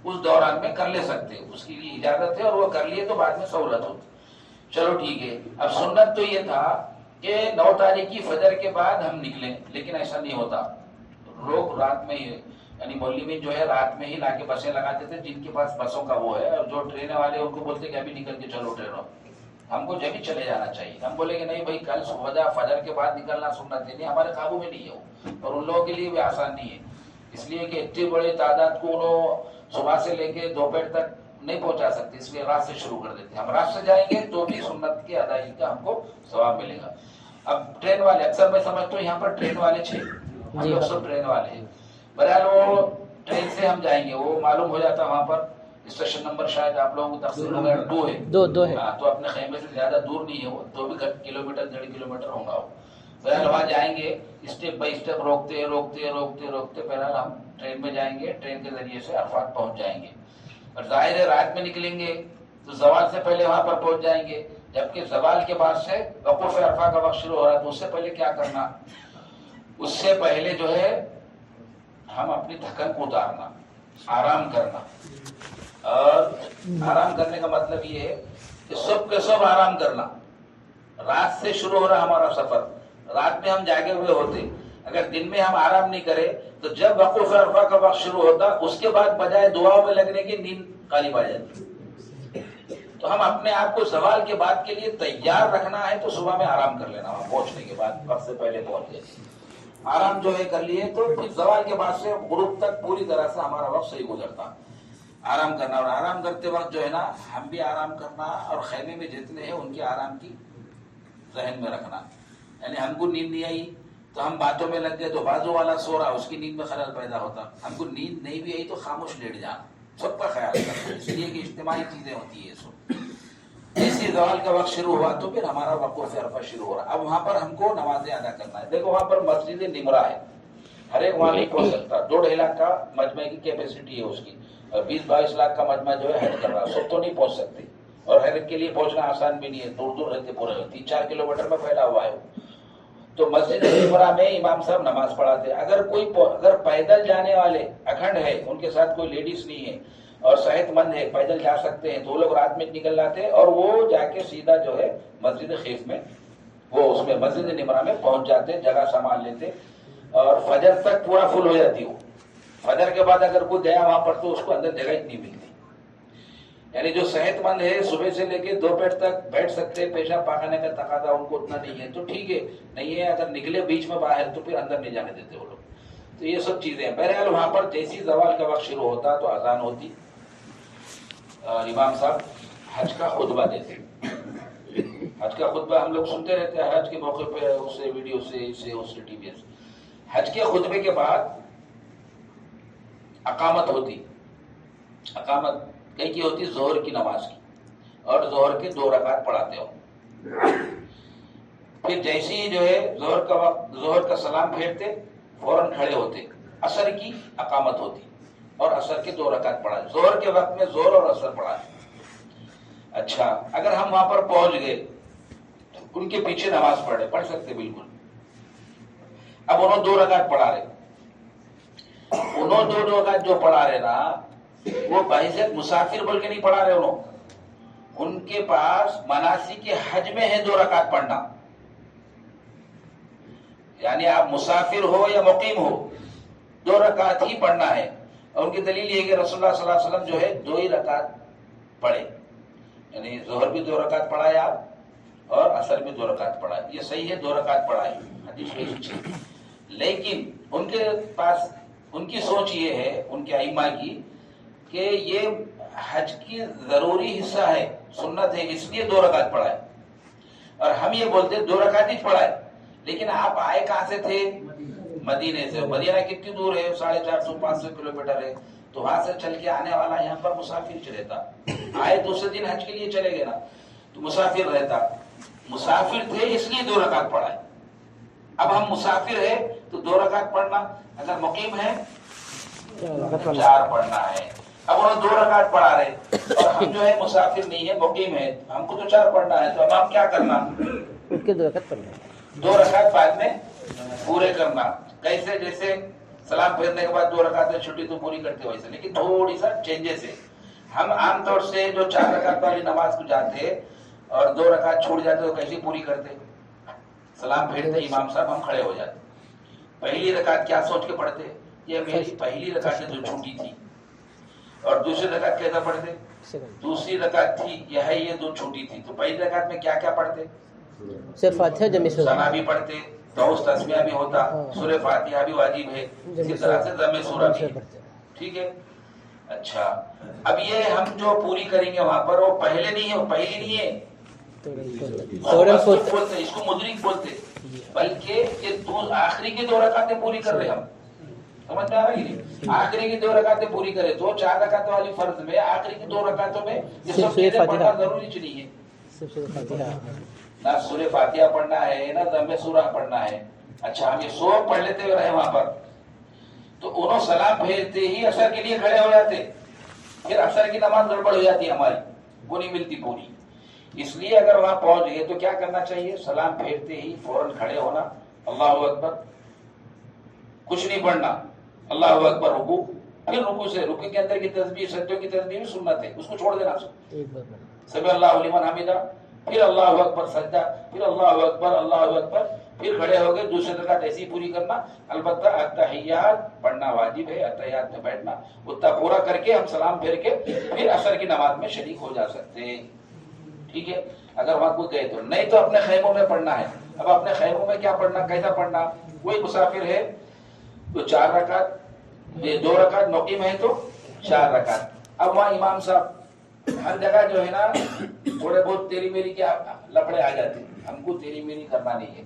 اس دوران میں کر لے سکتے، اس کے لیے اجازت ہے، اور وہ کر لیے تو بعد میں سہولت ہوتی۔ چلو ٹھیک ہے۔ اب سنت تو یہ تھا کہ 9 تاریخ کی فجر کے بعد ہم نکلیں، لیکن ایسا نہیں ہوتا، لوگ رات میں یعنی مولوی میں جو ہے رات میں ہی لا کے بسیں لگاتے تھے، جن کے پاس بسوں کا وہ ہے، اور جو ٹرین والے ان کو بولتے کہ ابھی نکل کے چلو ٹرینوں، ہم کو جب ہی چلے جانا چاہیے۔ ہم بولے کہ نہیں بھائی کل صبح فجر کے بعد نکلنا سنت نہیں، ہمارے قابو میں نہیں ہے وہ، اور ان لوگوں کے لیے بھی آسان نہیں ہے، اس لیے کہ اتنی بڑی تعداد کو انہوں صبح سے لے کے دوپہر تک نہیں پہنچا سکتے، اس لیے رات سے شروع کر دیتے ہیں۔ ہم رات سے جائیں گے تو بھی سنت کی ادائیگی کا ہم کو ثواب ملے گا۔ اب ٹرین والے اکثر میں سمجھتا ہوں یہاں پر ٹرین والے ہم لوگ سب ٹرین والے ہیں، بہرحال وہ ٹرین سے ہم جائیں گے، وہ معلوم ہو جاتا وہاں پر اسٹیشن نمبر شاید آپ لوگوں کو تقسیم ہو گیا 2 ہے، 2 ہے، تو اپنے خیمے سے زیادہ دور نہیں ہے وہ، تو بھی کلومیٹر 1.5 کلومیٹر ہوگا وہ۔ بہرحال وہاں جائیں گے، اسٹیپ بائی اسٹیپ روکتے روکتے روکتے روکتے بہرحال ہم ٹرین میں جائیں گے، ٹرین کے ذریعے سے عرفات پہنچ جائیں گے، اور ظاہر ہے رات میں نکلیں گے تو زوال سے پہلے وہاں پر پہنچ جائیں گے، جبکہ زوال کے بعد سے وقوف عرفہ کا وقت شروع ہو رہا ہے، تو اس سے پہلے کیا کرنا؟ اس سے پہلے جو ہے ہم اپنی تھکن کو اتارنا، آرام کرنا، اور آرام کرنے کا مطلب یہ ہے کہ سب کے سب آرام کرنا۔ رات سے شروع ہو رہا ہمارا سفر، رات میں ہم جاگے ہوئے ہوتے، اگر دن میں ہم آرام نہیں کرے تو جب وقوف عرفہ کا وقت شروع ہوتا اس کے بعد بجائے دعاؤں میں لگنے کی نیند غالب آ جاتی۔ تو ہم اپنے آپ کو زوال کے بعد کے لیے تیار رکھنا ہے، تو صبح میں آرام کر لینا، وہاں پہنچنے کے بعد وقت سے پہلے پہنچ گئے، آرام جو ہے کر لیے، تو پھر زوال کے بعد سے غروب تک پوری طرح سے ہمارا وقت صحیح گزرتا، آرام کرنا، اور آرام کرتے وقت جو ہے نا ہم بھی آرام کرنا، اور خیمے میں جتنے ہیں ان کے آرام کی ذہن میں رکھنا، یعنی ہم کو نیند نہیں آئی تو ہم باتوں میں لگ گئے تو بازو والا سو رہا، اس کی نیند میں خلل پیدا ہوتا، ہم کو نیند نہیں بھی آئی تو خاموش لیٹ جانا، سب کا خیال کرنا، اس لیے کہ اجتماعی چیزیں ہوتی ہے سب۔ اسی زوال کا وقت شروع ہوا تو پھر ہمارا وقوف عرفہ شروع ہو رہا، اب وہاں پر ہم کو نمازیں ادا کرنا ہے۔ دیکھو وہاں پر مسجد نمرہ ہے، ہر ایک وہاں نہیں پہنچ سکتا، 2.5 لاکھ کا مجمع کی کیپیسٹی ہے اس کی، اور 20-22 لاکھ کا مجمع جو ہے حج کر رہا، سب تو نہیں پہنچ سکتے، اور ہر ایک کے لیے پہنچنا آسان بھی نہیں ہے، دور دور رہتے پورے 3-4 کلومیٹر میں پھیلا ہوا ہے۔ تو مسجد نمرہ میں امام صاحب نماز پڑھاتے، اگر پیدل جانے والے اکھنڈ ہے، ان کے ساتھ کوئی لیڈیز نہیں ہے اور صحت مند ہے، پیدل جا سکتے ہیں، تو وہ لوگ رات میں نکل جاتے اور وہ جا کے سیدھا جو ہے مسجد خیف میں، وہ اس میں مسجد نمرہ میں پہنچ جاتے، جگہ سنبھال لیتے، اور فجر تک پورا فل ہو جاتی وہ۔ فجر کے بعد اگر کوئی گیا وہاں پر تو اس کو اندر جگہ اتنی ملتی، یعنی جو صحت مند ہے صبح سے لے کے دوپہر تک بیٹھ سکتے، پیشاب پاخانے کا تقاضا ان کو اتنا نہیں ہے تو ٹھیک ہے، نہیں ہے اگر نکلے بیچ میں باہر تو پھر اندر نہیں جانے دیتے وہ لوگ. تو یہ سب چیزیں ہیں. بہرحال وہاں پر جیسی زوال کا وقت شروع ہوتا تو اذان ہوتی اور امام صاحب حج کا خطبہ دیتے. حج کا خطبہ ہم لوگ سنتے رہتے ہیں حج کے موقع پہ، اسے ویڈیو سے، اسے ٹی وی سے. حج کے خطبے کے بعد اقامت ہوتی. اقامت کئی کی ہوتی ظہر کی نماز کی، اور ظہر کے 2 رکعت پڑھاتے ہو. پھر جیسے ہی جو ہے ظہر کا وقت، ظہر کا سلام پھیرتے فوراً کھڑے ہوتے. عصر کی اقامت ہوتی اور عصر کے 2 رکعت پڑھا. ظہر کے وقت میں ظہر اور عصر پڑھا. اچھا اگر ہم وہاں پر پہنچ گئے تو ان کے پیچھے نماز پڑھ سکتے بالکل. اب انہوں 2 رکعت پڑھا رہے، انہوں 2 رکعت جو پڑھا رہے نا وہ بحیثیت مسافر بول کے نہیں پڑھا رہے. انہوں ان کے پاس مناسک حج میں ہے 2 رکعت پڑھنا. یعنی آپ مسافر ہو یا مقیم ہو 2 رکعت ہی پڑھنا ہے. اور ان کی دلیل یہ ہے کہ رسول اللہ صلی اللہ علیہ وسلم جو ہے 2 ہی رکعت پڑھے، یعنی ظہر بھی 2 رکعت پڑھائے آپ اور عصر بھی 2 رکعت پڑھائے. یہ صحیح ہے 2 رکعت پڑھائے، حدیث میں اچھی. لیکن ان کے پاس ان کی سوچ یہ ہے، ان کے ائمہ کی، کہ یہ حج کی ضروری حصہ ہے، سنت ہے، اس لیے 2 رکعت پڑھائے. اور ہم یہ بولتے 2 رکعت ہی پڑھائے. لیکن آپ آئے کہاں سے تھے؟ مدینے سے. مدینہ کتنی دور ہے؟ 450-500 کلومیٹر ہے. تو وہاں سے چل کے آنے والا یہاں پر مسافر رہتا. آئے دوسرے دن حج کے لیے چلے گئے نا تو مسافر رہتا. مسافر تھے اس لیے 2 رکعت پڑھائے. اب ہم مسافر ہے تو 2 رکعت پڑھنا، اگر مقیم ہے 4 پڑھنا ہے. اب انہوں 2 رکعت پڑھا رہے اور ہم جو ہے مسافر نہیں ہے، مقیم ہے، ہم کو تو 4 پڑھنا ہے. تو اب ہم کیا کرنا؟ 2 رکعت بعد میں پورے کرنا. کیسے؟ جیسے سلام پھیرنے کے بعد 2 رکعت چھٹی تو پوری کرتے ویسے، لیکن تھوڑی سا چینجز ہے. ہم عام طور سے جو 4 رکعت والی نماز کو جاتے اور 2 رکعت چھوٹ جاتے تو کیسے پوری کرتے؟ سلام پھیرتے امام صاحب ہم کھڑے ہو جاتے. پہلی رکعت کیا سوچ کے پڑھتے؟ یہ میری پہلی رکعت جو چھوٹی تھی. اور دوسری رکعت کیسا پڑھتے؟ دوسری رکعت تھی یہ ہے، یہ 2 چھوٹی تھی. تو پہلی رکعت میں کیا کیا پڑھتے؟ صرف فاتحہ جمی ثنا بھی پڑھتے، دعوء تسمیہ بھی ہوتا، سورہ فاتحہ بھی واجب ہے، اسی طرح سے ضم سورہ بھی. ٹھیک ہے. اچھا اب یہ ہم جو پوری کریں گے وہاں پر وہ پہلے نہیں ہے، وہ پہلی نہیں ہے، بولتے اس کو مدرک بولتے، بلکہ یہ آخری کی 2 رکعتیں پوری کر رہے. ہم سمجھ میں آ رہی ہے؟ آخری کی 2 رکعتیں پوری کرے تو 4 رکعت والی فرض میں آخری کی 2 رکعتوں میں یہ سب چیزیں پڑھنا ضروری نہیں ہے. نہ سورہ فاتحہ پڑھنا ہے، نہ ضم سورہ پڑھنا ہے. اچھا ہم یہ سورہ پڑھ لیتے ہوئے رہے وہاں پر تو انہوں سلام بھیجتے ہی عصر کے لیے کھڑے ہو جاتے. پھر عصر کی نماز گڑبڑ ہو جاتی ہماری، وہ نہیں ملتی پوری. اس لیے اگر وہاں پہنچ گئے تو کیا کرنا چاہیے؟ سلام پھیرتے ہی فوراً کھڑے ہونا، اللہ اکبر، کچھ نہیں پڑھنا، اللہ اکبر، رکوع. پھر رکوع سے رکوع کے اندر کی تسبیح، سجدوں کی تسبیح بھی سنت ہے، اس کو چھوڑ دینا. سمع اللہ لمن حمدہ، پھر اللہ اکبر سجدہ، پھر اللہ اکبر، اللہ اکبر، پھر کھڑے ہو گئے. دوسری رکعت ایسی پوری کرنا. البتہ اتحیات پڑھنا واجب ہے، اتحیات میں بیٹھنا اتنا پورا کر کے ہم سلام پھیر کے پھر عصر کی نماز میں شریک ہو جا سکتے ہیں. ٹھیک ہے اگر وہاں کوئی گئے تو. نہیں تو اپنے خیموں میں پڑھنا ہے. اب اپنے خیموں میں کیا پڑھنا، کیسا پڑھنا؟ کوئی مسافر ہے تو 4 رکعت، 2 رکعت مقیم ہے تو 4 رکعت. اب وہاں امام صاحب ہر جگہ جو ہے نا تھوڑے بہت تیری میری کے لفڑے آ جاتے ہیں. ہم کو تیری میری کرنا نہیں ہے،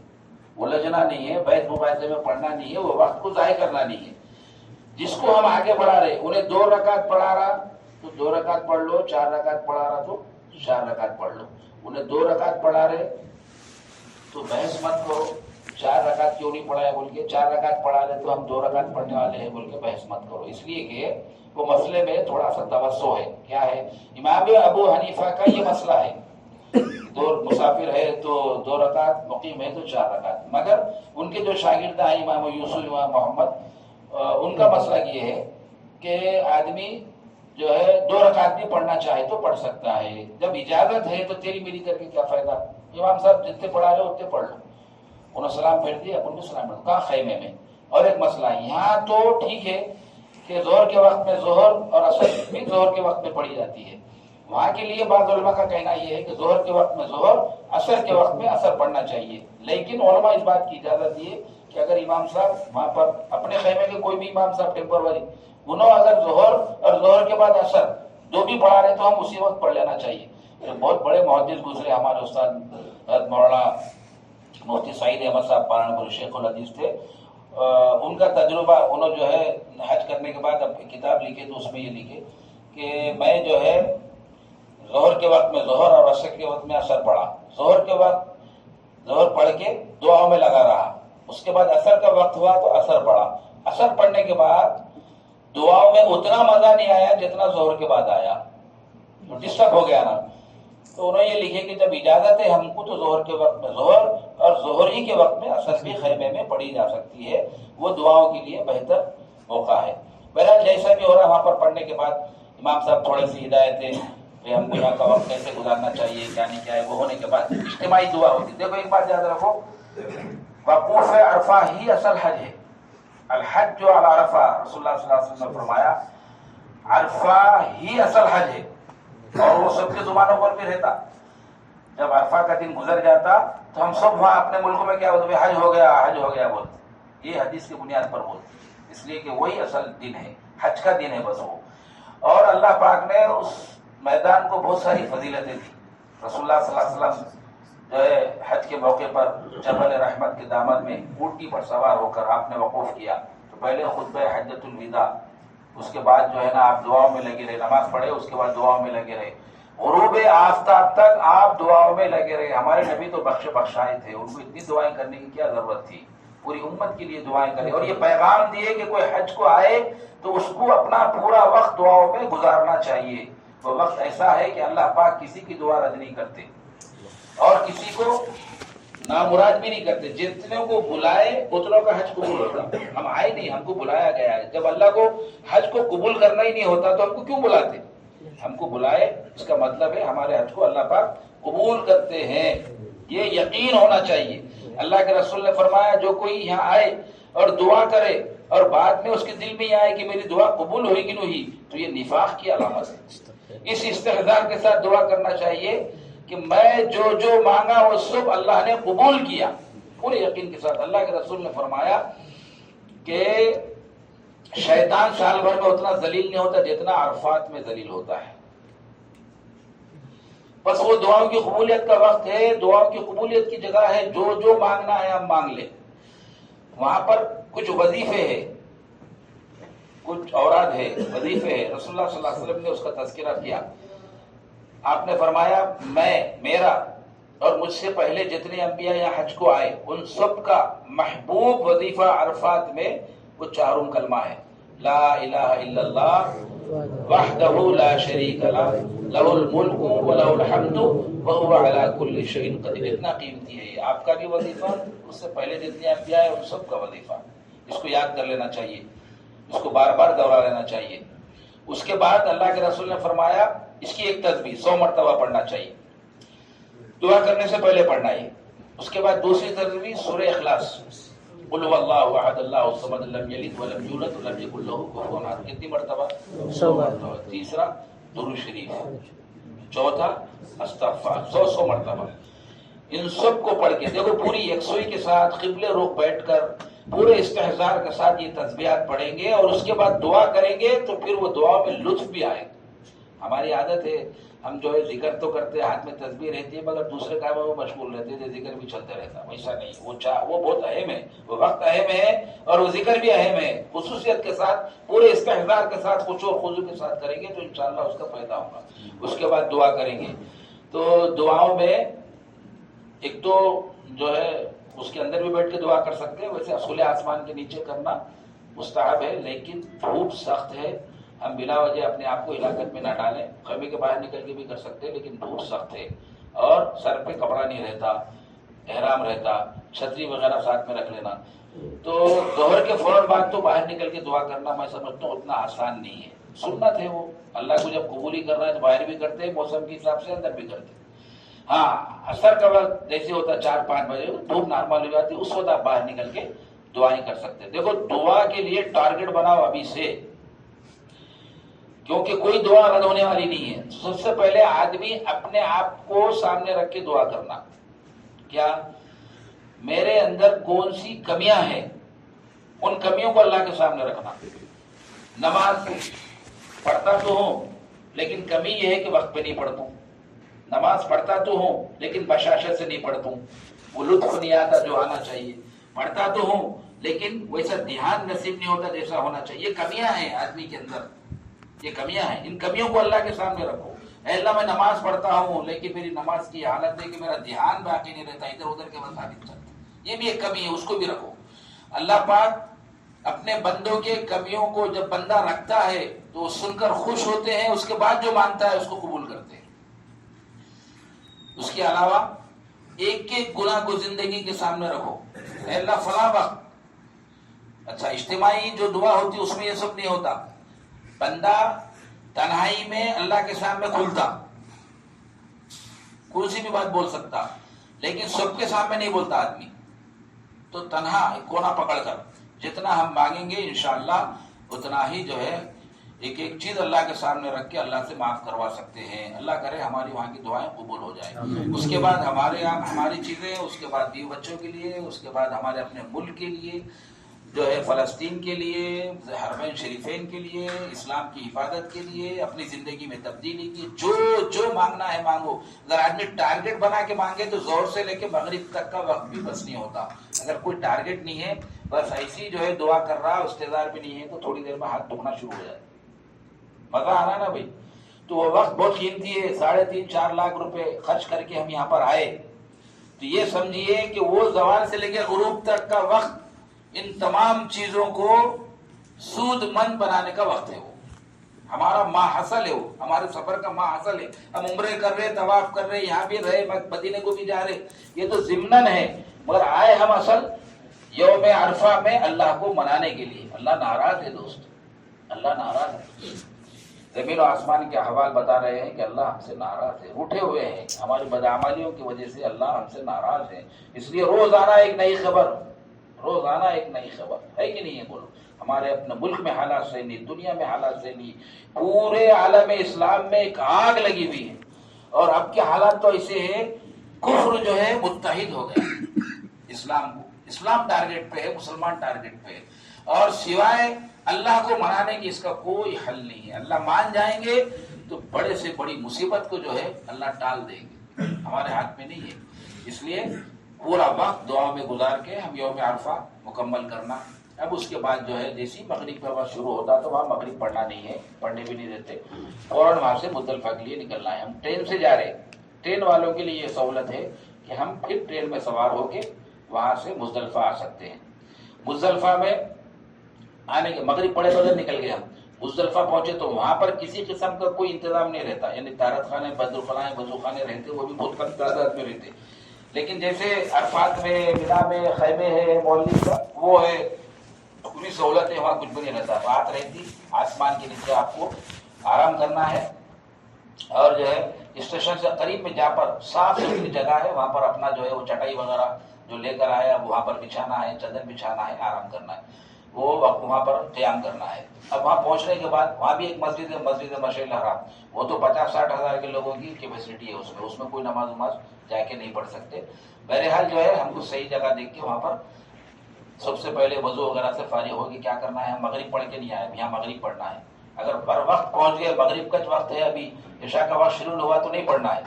الجھنا نہیں ہے، بحث مباحثے میں پڑھنا نہیں ہے، وہ وقت کو ضائع کرنا نہیں ہے. جس کو ہم آگے بڑھا رہے انہیں 2 رکعت پڑھا رہا تو 2 رکعت پڑھ لو، 4 رکعت پڑھا رہا تو 4 رکعت پڑھ لو. انہیں 2 رکعت پڑھا رہے تو بحث مت کرو 4 رکعت کیوں نہیں پڑھا ہے بول کے. 4 رکعت پڑھا رہے تو ہم 2 رکعت پڑھنے والے ہیں بول کے بحث مت کرو. اس لیے کہ وہ مسئلے میں تھوڑا سا توسع ہے. کیا ہے؟ امام ابو حنیفہ کا یہ مسئلہ ہے، 2 مسافر ہے تو 2 رکعت، مقیم ہے تو 4 رکعت. مگر ان کے جو شاگرد ہیں امام یوسف، امام محمد، ان کا مسئلہ یہ ہے کہ آدمی جو ہے 2 رکعت بھی پڑھنا چاہے تو پڑھ سکتا ہے. جب اجازت ہے تو تیری میری کر کے کیا فائدہ؟ امام صاحب جتنے پڑھا رہے اتنے پڑھ لو. انہوں سلام پھیر دیا، اپن بھی سلام پڑھ کہاں خیمے میں. اور ایک مسئلہ یہاں تو ٹھیک ہے کہ ظہر کے وقت میں ظہر اور عصر بھی ظہر کے وقت میں پڑھی جاتی ہے، وہاں کے لیے بعض علماء کا کہنا یہ ہے کہ ظہر کے وقت میں ظہر، عصر کے وقت میں عصر پڑھنا چاہیے، لیکن علماء اس بات کی اجازت دیے کہ اگر امام صاحب وہاں پر اپنے خیمے کے کوئی بھی امام صاحب ٹیمپروری انہوں اگر ظہر اور ظہر کے بعد عصر دو بھی پڑھا رہے تو ہم اسی وقت پڑھ لینا چاہیے۔ بہت بڑے محدث گزرے ہمارے استاد حضرت مولانا مفتی سعید احمد صاحب پالنپور شیخ الحدیث تھے، ان کا تجربہ، انہوں جو ہے حج کرنے کے بعد اب کتاب لکھے تو اس میں یہ لکھے کہ میں جو ہے ظہر کے وقت میں ظہر اور عصر کے وقت میں عصر پڑھا، ظہر کے وقت ظہر پڑھ کے دعاؤں میں لگا رہا، اس کے بعد عصر کا وقت ہوا تو عصر پڑھا، عصر پڑھنے کے بعد دعاؤں میں اتنا مزہ نہیں آیا جتنا ظہر کے بعد آیا، ڈسٹرب ہو گیا نا۔ تو انہوں نے یہ لکھے کہ جب اجازت ہے ہم کو تو ظہر کے وقت میں ظہر اور ظہر ہی کے وقت میں عصر بھی خیمے میں پڑھی جا سکتی ہے، وہ دعاؤں کے لیے بہتر موقع ہے۔ بہرحال جیسا بھی ہو رہا وہاں پر پڑھنے کے بعد امام صاحب تھوڑے سی ہدایتیں کہ ہم کو یہاں کا وقت کیسے گزارنا چاہیے کیا نہیں کیا ہے، وہ ہونے کے بعد اجتماعی دعا ہوتی۔ دیکھو ایک بات یاد رکھو، وقوف عرفہ ہی اصل حج ہے۔ الحج جو علی عرفہ، رسول اللہ صلی اللہ علیہ وسلم نے فرمایا عرفہ ہی اصل حج ہے، اور وہ سب کی زبانوں پر بھی رہتا۔ جب عرفہ کا دن گزر جاتا تو ہم سب وہاں اپنے ملکوں میں کیا بولتے، حج ہو گیا حج ہو گیا بولتے، یہ حدیث کی بنیاد پر بولتے، اس لیے کہ وہی اصل دن ہے، حج کا دن ہے بس وہ۔ اور اللہ پاک نے اس میدان کو بہت ساری فضیلتیں دی۔ رسول اللہ صلی اللہ علیہ وسلم جو ہے حج کے موقع پر جبل رحمت کے دامن میں اونٹی پر سوار ہو کر آپ نے وقوف کیا، تو پہلے خطبہ حجۃ الوداع، اس کے بعد جو ہے نا آپ دعاؤں میں لگے رہے، نماز پڑھے اس کے بعد دعاؤں میں لگے رہے، غروب آفتاب تک آپ دعاؤں میں لگے رہے۔ ہمارے نبی تو بخشائے تھے، ان کو اتنی دعائیں کرنے کی کیا ضرورت تھی، پوری امت کے لیے دعائیں کریں، اور یہ پیغام دیے کہ کوئی حج کو آئے تو اس کو اپنا پورا وقت دعاؤں میں گزارنا چاہیے۔ وہ وقت ایسا ہے کہ اللہ پاک کسی کی دعا رد نہیں کرتے اور کسی کو نامراد بھی نہیں کرتے، جتنے کو بلائے اتنوں کا حج قبول ہوتا۔ ہم آئے نہیں، ہم کو بلایا گیا ہے، جب اللہ کو حج کو قبول کرنا ہی نہیں ہوتا تو ہم کو کیوں بلاتے؟ ہم کو بلائے اس کا مطلب ہے ہمارے حج کو اللہ پاک قبول کرتے ہیں، یہ یقین ہونا چاہیے۔ اللہ کے رسول نے فرمایا جو کوئی یہاں آئے اور دعا کرے اور بعد میں اس کے دل میں یہ آئے کہ میری دعا قبول ہوئی کہ نہیں ہوئی، تو یہ نفاق کی علامت ہے۔ اس استحضار کے ساتھ دعا کرنا چاہیے کہ میں جو مانگا وہ سب اللہ نے قبول کیا، پورے یقین کے ساتھ۔ اللہ کے رسول نے فرمایا کہ شیطان سال بھر میں اتنا ذلیل نہیں ہوتا جتنا عرفات میں ذلیل ہوتا ہے۔ بس وہ دعاؤں کی قبولیت کا وقت ہے، دعاؤں کی قبولیت کی جگہ ہے، جو مانگنا ہے ہم مانگ لیں۔ وہاں پر کچھ وظیفے ہیں، کچھ اوراد ہے، وظیفے ہے، رسول اللہ صلی اللہ علیہ وسلم نے اس کا تذکرہ کیا۔ آپ نے فرمایا میرا اور مجھ سے پہلے جتنے انبیاء یا حج کو آئے ان سب کا محبوب وظیفہ عرفات میں وہ چاروں کلمہ ہے، لا الہ الا اللہ وحدہ لا شریک لہ لہ الملک ولہ الحمد وہو علی کل شیء قدیر۔ اتنا قیمتی ہے یہ آپ کا بھی وظیفہ، اس سے پہلے جتنے انبیاء ہیں ان سب کا وظیفہ، اس کو یاد کر لینا چاہیے، اس کو بار بار دوہرا لینا چاہیے۔ اس کے بعد اللہ کے رسول نے فرمایا اس کی ایک تسبیح 100 مرتبہ پڑھنا چاہیے، دعا کرنے سے پہلے پڑھنا ہے۔ اس کے بعد دوسری تسبیح سورہ اخلاص، قل هو اللہ احد اللہ الصمد لم یلد ولم یولد ولم یکن له کفوا احد، کتنی مرتبہ؟ 100 مرتبہ۔ تیسرا درود شریف، چوتھا استغفار، 100 مرتبہ۔ ان سب کو پڑھ کے دیکھو پوری یکسوئی کے ساتھ قبلے رخ بیٹھ کر پورے استحضار کے ساتھ یہ تسبیحات پڑھیں گے اور اس کے بعد دعا کریں گے تو پھر وہ دعا میں لطف بھی آئے گا۔ ہماری عادت ہے ہم جو ہے ذکر تو کرتے ہیں، ہاتھ میں تسبیح رہتی ہے مگر دوسرے کاموں میں مشغول رہتے ہیں، ذکر بھی چلتا رہتا، ویسا نہیں، وہ بہت اہم ہے، وہ وقت اہم ہے اور وہ ذکر بھی اہم ہے، خصوصیت کے ساتھ پورے استحضار کے ساتھ خشوع و خضوع کے ساتھ کریں گے تو انشاءاللہ اس کا فائدہ ہوگا۔ اس کے بعد دعا کریں گے تو دعاؤں میں ایک تو جو ہے اس کے اندر بھی بیٹھ کے دعا کر سکتے ہیں، ویسے اصول آسمان کے نیچے کرنا مستحب ہے، لیکن دھوپ سخت ہے، ہم بلا وجہ اپنے آپ کو ہلاکت میں نہ ڈالیں، خیمے کے باہر نکل کے بھی کر سکتے ہیں لیکن دھوپ سخت ہے اور سر پہ کپڑا نہیں رہتا، احرام رہتا، چھتری وغیرہ ساتھ میں رکھ لینا۔ تو ظہر کے فوراً بعد تو باہر نکل کے دعا کرنا میں سمجھتا ہوں اتنا آسان نہیں ہے، سنت ہے وہ، اللہ کو جب قبولی کر رہا ہے تو باہر بھی کرتے ہیں، موسم کے حساب سے اندر بھی کرتے ہیں۔ ہاں عصر کا وقت جیسے ہوتا 4-5 بجے دھوپ نارمل ہو جاتی، اس وقت آپ باہر نکل کے دعائیں کر سکتے ہیں۔ دیکھو دعا کے لیے ٹارگٹ بناؤ ابھی سے، کیونکہ کوئی دعا رد ہونے والی نہیں ہے. سب سے پہلے آدمی اپنے آپ کو سامنے رکھ کے دعا کرنا. کیا میرے اندر کون سی کمیاں ہیں، ان کمیوں کو اللہ کے سامنے رکھنا. نماز پڑھتا تو ہوں لیکن کمی یہ ہے کہ وقت پہ نہیں پڑھتا ہوں. نماز پڑھتا تو ہوں لیکن بشاشت سے نہیں پڑھتا ہوں، وہ لطف نہیں آتا جو آنا چاہیے. پڑھتا تو ہوں لیکن ویسا دھیان نصیب نہیں ہوتا جیسا ہونا چاہیے. یہ کمیاں ہیں آدمی کے اندر، یہ کمیاں ہیں. ان کمیوں کو اللہ کے سامنے رکھو. اے اللہ میں نماز پڑھتا ہوں لیکن میری نماز کی حالت ہے کہ میرا دھیان باقی نہیں رہتا، ادھر ادھر کے مطابق چلتا. یہ بھی ایک کمی ہے، اس کو بھی رکھو. اللہ پاک اپنے بندوں کے کمیوں کو جب بندہ رکھتا ہے تو وہ سن کر خوش ہوتے ہیں، اس کے بعد جو مانتا ہے اس کو قبول کرتے ہیں. اس کے علاوہ ایک ایک گناہ کو زندگی کے سامنے رکھو. اے اللہ فلاں وقت، اچھا اجتماعی جو دعا ہوتی ہے اس میں یہ سب نہیں ہوتا. بندہ تنہائی میں اللہ کے سامنے کھلتا، کوئی سی بھی بات بول سکتا، لیکن سب کے سامنے نہیں بولتا آدمی. تو تنہا کونا پکڑ کر جتنا ہم مانگیں گے انشاءاللہ اتنا ہی جو ہے ایک ایک چیز اللہ کے سامنے رکھ کے اللہ سے معاف کروا سکتے ہیں. اللہ کرے ہماری وہاں کی دعائیں قبول ہو جائیں. اس کے بعد ہماری چیزیں، اس کے بعد بیوی بچوں کے لیے، اس کے بعد ہمارے اپنے ملک کے لیے جو ہے، فلسطین کے لیے، حرمین شریفین کے لیے، اسلام کی حفاظت کے لیے، اپنی زندگی میں تبدیلی کی، جو مانگنا ہے مانگو. اگر آدمی ٹارگٹ بنا کے مانگے تو زور سے لے کے مغرب تک کا وقت بھی بس نہیں ہوتا. اگر کوئی ٹارگٹ نہیں ہے، بس ایسی جو ہے دعا کر رہا، استعداد بھی نہیں ہے، تو تھوڑی دیر میں ہاتھ دکھنا شروع ہو جائے. مزہ آنا نا بھائی. تو وہ وقت بہت قیمتی ہے. 3.5-4 لاکھ روپے خرچ کر کے ہم یہاں پر آئے تو یہ سمجھیے کہ وہ زوال سے لے کے غروب تک کا وقت ان تمام چیزوں کو سود مند بنانے کا وقت ہے. وہ ہمارا ماحصل ہے، وہ ہمارے سفر کا ماحصل ہے. ہم عمرے کر رہے، طواف کر رہے، یہاں بھی رہے، مدینے کو بھی جا رہے، یہ تو ضمناً ہے. مگر آئے ہم اصل یوم عرفہ میں اللہ کو منانے کے لیے. اللہ ناراض ہے دوست، اللہ ناراض ہے. زمین و آسمان کے احوال بتا رہے ہیں کہ اللہ ہم سے ناراض ہے، روٹھے ہوئے ہیں. ہماری بدعمالیوں کی وجہ سے اللہ ہم سے ناراض ہے. اس لیے روزانہ ایک نئی خبر، روزانہ ایک نئی خبر ہے کہ نہیں ہے؟ بولو. ہمارے اپنے ملک میں حالات سے نہیں، دنیا میں حالات سے نہیں، پورے عالم اسلام میں ایک آگ لگی ہوئی ہے. اور اب کے حالات تو ایسے ہیں، کفر جو ہے متحد ہو گیا اسلام کو. اسلام ٹارگٹ پہ ہے، مسلمان ٹارگٹ پہ ہے، اور سوائے اللہ کو منانے کی اس کا کوئی حل نہیں ہے. اللہ مان جائیں گے تو بڑے سے بڑی مصیبت کو جو ہے اللہ ٹال دیں گے. ہمارے ہاتھ میں نہیں ہے. اس لیے پورا وقت دعا میں گزار کے ہم یوم عرفہ مکمل کرنا. اب اس کے بعد جو ہے جیسی مغرب کا وقت شروع ہوتا تو وہاں مغرب پڑھنا نہیں ہے، پڑھنے بھی نہیں دیتے. فوراً وہاں سے مزدلفہ کے لیے نکلنا ہے. ہم ٹرین سے جا رہے، ٹرین والوں کے لیے یہ سہولت ہے کہ ہم پھر ٹرین میں سوار ہو کے وہاں سے مزدلفہ آ سکتے ہیں. مزدلفہ میں آنے کے مغرب پڑے بغیر نکل گئے. ہم مزدلفہ پہنچے تو وہاں پر کسی قسم کا کوئی انتظام نہیں رہتا، یعنی طہارت خانے، بدرخلانے، وضو خانے رہتے، وہ بھی بہت کم تعداد میں رہتے. لیکن جیسے عرفات میں، مینا میں خیمے ہے، مولوی کا وہ ہے، پوری سہولت ہے، وہاں کچھ بھی نہیں رہتا. رات رہتی، آسمان کے نیچے آپ کو آرام کرنا ہے. اور جو ہے اسٹیشن سے قریب میں جہاں پر صاف ستھری جگہ ہے وہاں پر اپنا جو ہے وہ چٹائی وغیرہ جو لے کر آیا وہاں پر بچھانا ہے، چادر بچھانا ہے، آرام کرنا ہے. وہ وقت وہاں پر قیام کرنا ہے. اب وہاں پہنچنے کے بعد وہاں بھی ایک مسجد ہے، مسجد مشعل الحرام. وہ تو 50-60 ہزار کے لوگوں کی کیپیسٹی ہے. اس میں کوئی نماز جا کے نہیں پڑھ سکتے. بہرحال جو ہے ہم کو صحیح جگہ دیکھ کے وہاں پر سب سے پہلے وضو وغیرہ سے فارغ ہوگی. کیا کرنا ہے؟ ہم مغرب پڑھ کے نہیں آئے، یہاں مغرب پڑھنا ہے. اگر بر وقت پہنچ گئے، مغرب کا وقت ہے، ابھی عشاء کا وقت شروع ہوا تو نہیں پڑھنا ہے.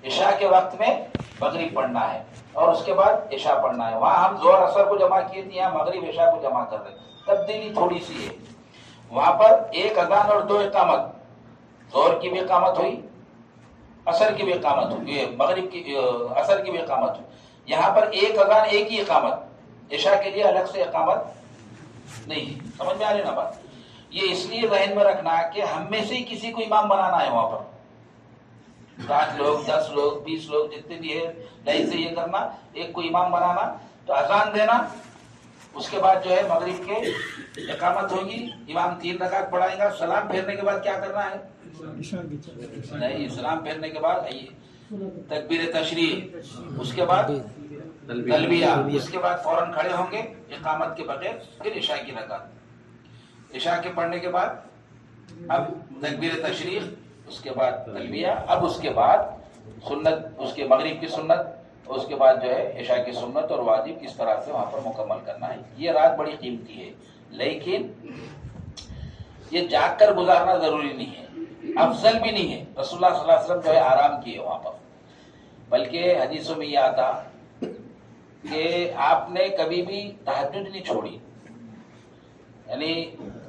عشاء کے وقت میں مغرب پڑھنا ہے اور اس کے بعد عشاء پڑھنا ہے. وہاں ہم ظہر اثر کو جمع کیے تھے، یہاں مغرب عشاء کو جمع کر رہے. تبدیلی تھوڑی سی ہے. وہاں پر 1 اذان اور 2 اقامت، ظہر کی بھی اقامت ہوئی، عصر کی بھی اقامت ہوئی، مغرب کی عصر کی بھی اقامت ہوئی. یہاں پر 1 اذان 1 ہی اقامت، عشاء کے لیے الگ سے اقامت نہیں. سمجھ میں آ رہی نا بات؟ یہ اس لیے ذہن میں رکھنا کہ ہم میں سے کسی کو امام بنانا ہے. وہاں پر 7 لوگ، 10 لوگ، 20 لوگ جتنے بھی ہے، نہیں سے یہ کرنا، ایک کو امام بنانا. تو اذان دینا، اس کے بعد جو ہے مغرب کے اقامت ہوگی، امام 3 رکعت پڑھائے گا. سلام پھیرنے کے بعد کیا کرنا ہے؟ نہیں، سلام پھیرنے کے بعد تکبیر تشریح، اس کے بعد تلبیہ، اس کے بعد فوراً کھڑے ہوں گے اقامت کے بغیر. پھر عشاء کی رکعت، عشاء کے پڑھنے کے بعد اب تکبیر تشریق، اس کے بعد تلبیہ، اب اس کے بعد سنت، اس کے مغرب کی سنت، اس کے بعد جو ہے عشاء کی سنت اور واجب اس طرح سے وہاں پر مکمل کرنا ہے. یہ رات بڑی قیمتی ہے، لیکن یہ جاگ کر گزارنا ضروری نہیں ہے، افضل بھی نہیں ہے. رسول اللہ صلی اللہ علیہ وسلم جو ہے آرام کیے وہاں پر، بلکہ حدیثوں میں یہ آتا کہ آپ نے کبھی بھی تہجد نہیں چھوڑی، یعنی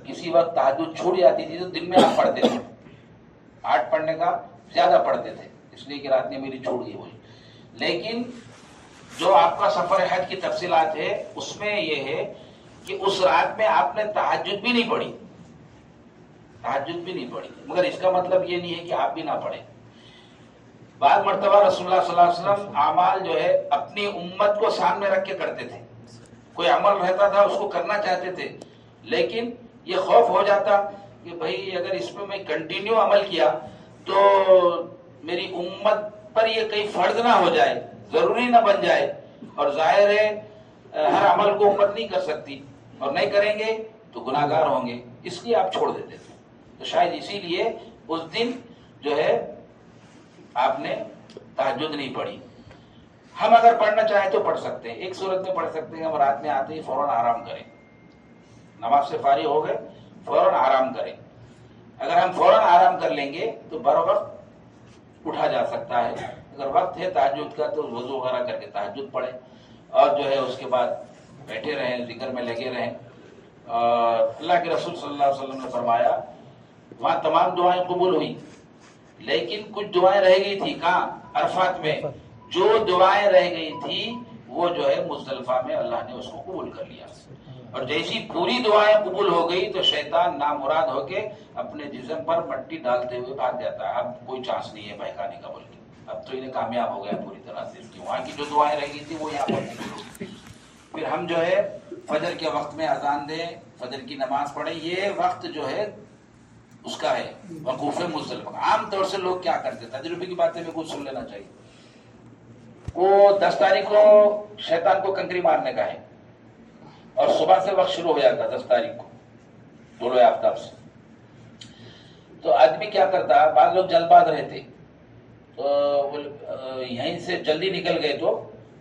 کسی وقت تہجد چھوٹ جاتی تھی تو دن میں آپ پڑھتے تھے، 8 پڑھنے کا زیادہ پڑھتے تھے، اس لیے کہ رات میں میری چھوٹ گئی ہوئی. لیکن جو آپ کا سفر حج کی تفصیلات ہے اس میں یہ ہے کہ اس رات میں آپ نے تہجد بھی نہیں پڑھی، تہجد بھی نہیں پڑھی. مگر اس کا مطلب یہ نہیں ہے کہ آپ بھی نہ پڑھیں. بعض مرتبہ رسول اللہ صلی اللہ علیہ وسلم اعمال جو ہے اپنی امت کو سامنے رکھ کے کرتے تھے. کوئی عمل رہتا تھا اس کو کرنا چاہتے تھے، لیکن یہ خوف ہو جاتا کہ بھائی اگر اس میں کنٹینیو عمل کیا تو میری امت پر یہ کئی فرض نہ ہو جائے، ضروری نہ بن جائے، اور ظاہر ہے ہر عمل کو امت نہیں کر سکتی، اور نہیں کریں گے تو گناہ گار ہوں گے، اس لیے آپ چھوڑ دیتے تھے. تو شاید اسی لیے اس دن جو ہے آپ نے تہجد نہیں پڑھی. ہم اگر پڑھنا چاہیں تو پڑھ سکتے ہیں، ایک صورت میں پڑھ سکتے ہیں، ہم رات میں آتے ہی فوراً آرام کریں، نماز سے فارغ ہو گئے فوراً آرام کریں. اگر ہم فوراً آرام کر لیں گے تو بر وقت اٹھا جا سکتا ہے. اگر وقت ہے تہجد کا تو وضو وغیرہ کر کے تہجد پڑھیں، اور جو ہے اس کے بعد بیٹھے رہیں، ذکر میں لگے رہیں. اور اللہ کے رسول صلی اللہ علیہ وسلم نے فرمایا وہاں تمام دعائیں قبول ہوئی، لیکن کچھ دعائیں رہ گئی تھی. کہاں؟ عرفات میں. جو دعائیں رہ گئی تھی وہ جو ہے مزدلفہ میں اللہ نے اس کو قبول کر لیا. اور جیسی پوری دعائیں قبول ہو گئی تو شیطان نامراد ہو کے اپنے جسم پر مٹی ڈالتے ہوئے بھاگ جاتا ہے. اب کوئی چانس نہیں ہے بہکانے کا، بلکہ اب تو انہیں کامیاب ہو گیا پوری طرح سے. وہاں کی جو دعائیں رہ گئی تھی وہ یہاں پر. پھر ہم جو ہے فجر کے وقت میں اذان دیں، فجر کی نماز پڑھیں. یہ وقت جو ہے اس کا ہے وقوف مزدلفہ. عام طور سے لوگ کیا کرتے، تجربے کی باتیں میں کچھ سن لینا چاہیے. وہ 10 تاریخ کو شیطان کو کنکری مارنے کا ہے، اور صبح سے وقت شروع ہو جاتا 10 تاریخ کو طلوع آفتاب سے. تو آدمی کیا کرتا، بعض لوگ جلد باز رہتے تو یہیں سے جلدی نکل گئے تو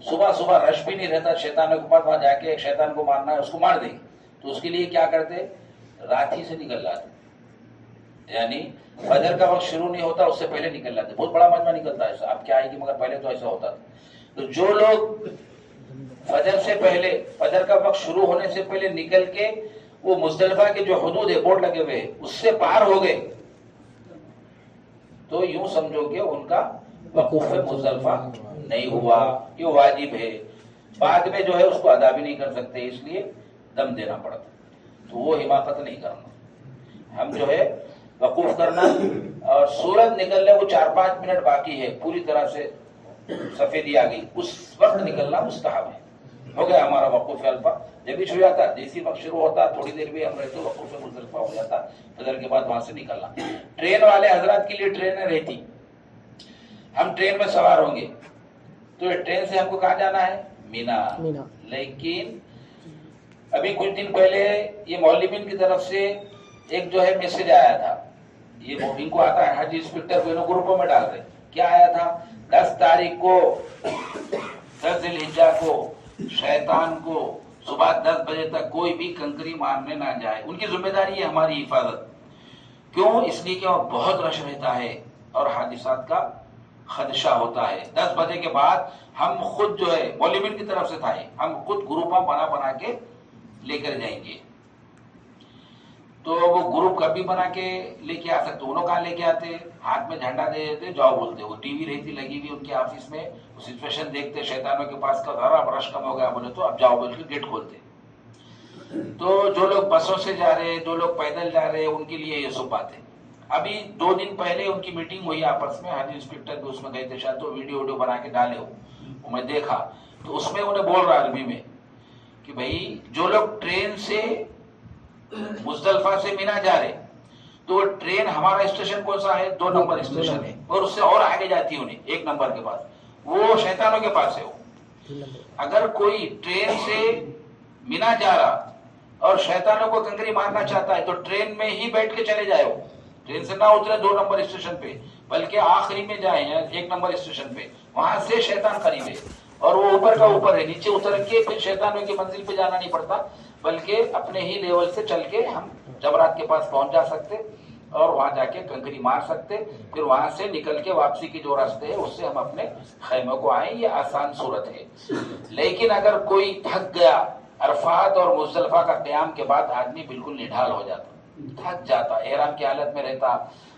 صبح صبح رش بھی نہیں رہتا شیطانوں کے پاس، وہاں جا کے ایک شیطان کو مارنا ہے، اس کو مار دیں. تو اس کے لیے کیا کرتے، رات ہی سے نکل جاتے، یعنی فجر کا وقت شروع نہیں ہوتا اس سے پہلے نکل جاتے. بہت بڑا مجمع نکلتا ہے ایسا، اب کیا ہے کہ مگر پہلے تو ایسا ہوتا تھا. تو جو لوگ فجر سے پہلے، فجر کا وقت شروع ہونے سے پہلے نکل کے وہ مزدلفہ کے جو حدود ہے بورڈ لگے ہوئے اس سے پار ہو گئے تو یوں سمجھو کہ ان کا وقوف مزدلفہ نہیں ہوا. یہ واجب ہے، بعد میں جو ہے اس کو ادا بھی نہیں کر سکتے، اس لیے دم دینا پڑتا. تو وہ حماقت نہیں کرنا. ہم جو ہے وقوف کرنا، اور سورج نکلنے کو 4-5 منٹ باقی ہے، پوری طرح سے سفیدی آ گئی، اس وقت نکلنا مستحب ہے. ہو گیا ہمارا وقوف الفا. جب بھی شروع ہوتا جیسی وقت شروع ہوتا تھوڑی دیر بھی ہم رہتے وقوف مزدلفہ ہو جاتا. فجر کے بعد وہاں سے نکلنا. ٹرین والے حضرات کے لیے ٹرینیں رہتی، ہم ٹرین میں سوار ہوں گے تو ٹرین سے ہم کو کہاں جانا ہے؟ مینا. لیکن ابھی کچھ دن پہلے یہ مولوین کی طرف سے ایک جو ہے میسج آیا تھا، یہ ان کو آتا ہے حج انسپیکٹر کو گروپوں میں ڈال رہے. کیا آیا تھا؟ 10 تاریخ کو 10 ذی الحجہ کو شیطان کو صبح 10 بجے تک کوئی بھی کنکری مارنے نہ جائے. ان کی ذمہ داری ہے ہماری حفاظت. کیوں؟ اس لیے کہ وہاں بہت رش رہتا ہے اور حادثات کا خدشہ ہوتا ہے. 10 بجے کے بعد ہم خود جو ہے مولوین کی طرف سے تھا، ہم خود گروپاں بنا کے لے کر جائیں گے. تو وہ گروپ کبھی بنا کے لے کے آ سکتے. انہوں کہاں لے کے آتے، ہاتھ میں جھنڈا دے دیتے، جاؤ بولتے. وہ ٹی وی رہتی لگی ہوئی ان کے آفس میں، وہ سچویشن دیکھتے، شیطانوں کے پاس کا ذرا برش کم ہو گیا بولے تو اب جاؤ بول کے گیٹ کھولتے. تو جو لوگ بسوں سے جا رہے، جو لوگ پیدل جا رہے، ان کے لیے یہ سب باتیں. ابھی 2 دن پہلے ان کی میٹنگ ہوئی آپس میں، حج انسپیکٹر بھی اس میں گئے تھے شاید، تو ویڈیو بنا کے ڈالے ہو میں دیکھا. تو اس میں انہیں بول رہا عربی میں کہ بھائی جو لوگ ٹرین سے مزدلفہ سے مینا جا رہے تو وہ ٹرین ہمارا اسٹیشن کون سا ہے؟ 2 نمبر اسٹیشن ہے، اور اس سے اور آگے جاتی ہے انہیں 1 نمبر کے پاس، وہ شیطانوں کے پاس ہے. وہ اگر کوئی ٹرین سے مینا جا رہا اور شیطانوں کو کنکری مارنا چاہتا ہے تو ٹرین میں ہی بیٹھ کے چلے جائے، ٹرین سے نہ اترے 2 نمبر اسٹیشن پہ، بلکہ آخری میں جائیں 1 نمبر اسٹیشن پہ، وہاں سے شیطان قریب ہے اور وہ اوپر کا اوپر ہے، نیچے اتر کے پھر شیطانوں کی منزل پہ جانا نہیں پڑتا، بلکہ اپنے ہی لیول سے چل کے ہم جمرات کے پاس پہنچ جا سکتے اور وہاں جا کے کنکری مار سکتے، پھر وہاں سے نکل کے واپسی کی جو راستے ہے اس سے ہم اپنے خیموں کو آئیں. یہ آسان صورت ہے. لیکن اگر کوئی تھک گیا، عرفات اور مزدلفہ کا قیام کے بعد آدمی بالکل نڈھال ہو جاتا، تھک جاتا، احرام کی حالت میں رہتا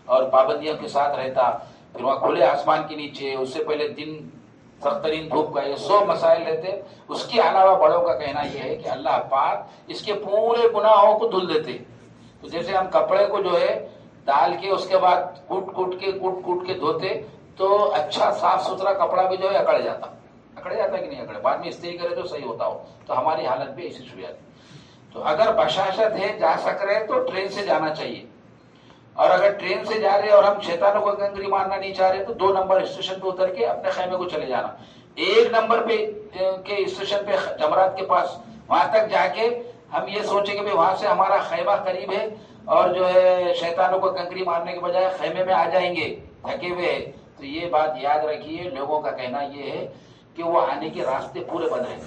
اور پابندیوں کے ساتھ رہتا، پھر وہاں کھلے آسمان کے نیچے، اس سے پہلے دن سخت ترین دھوپ کا، یہ 100 مسائل رہتے. اس کے علاوہ بڑوں کا کہنا یہ ہے کہ اللہ پاک اس کے پورے گناہوں کو دھل دیتے. تو جیسے ہم کپڑے کو جو ہے ڈال کے اس کے بعد کوٹ کے دھوتے تو اچھا صاف ستھرا کپڑا بھی جو ہے اکڑ جاتا کہ نہیں اکڑے، بعد میں استری کرے تو صحیح ہوتا ہو. تو ہماری حالت بھی ایسی شروع آتی. تو اگر بشاشت ہے، جا سک رہے تو ٹرین سے جانا چاہیے، اور اگر ٹرین سے جا رہے اور ہم شیطانوں کو کنکری مارنا نہیں چاہ رہے تو 2 نمبر اسٹیشن پہ اتر کے اپنے خیمے کو چلے جانا. 1 نمبر پہ کے اسٹیشن پہ جمرات کے پاس وہاں تک جا کے ہم یہ سوچیں کہ وہاں سے ہمارا خیمہ قریب ہے اور جو ہے شیطانوں کو کنکری مارنے کے بجائے خیمے میں آ جائیں گے تھکے ہوئے. تو یہ بات یاد رکھیے، لوگوں کا کہنا یہ ہے کہ وہ آنے کے راستے پورے بند ہیں،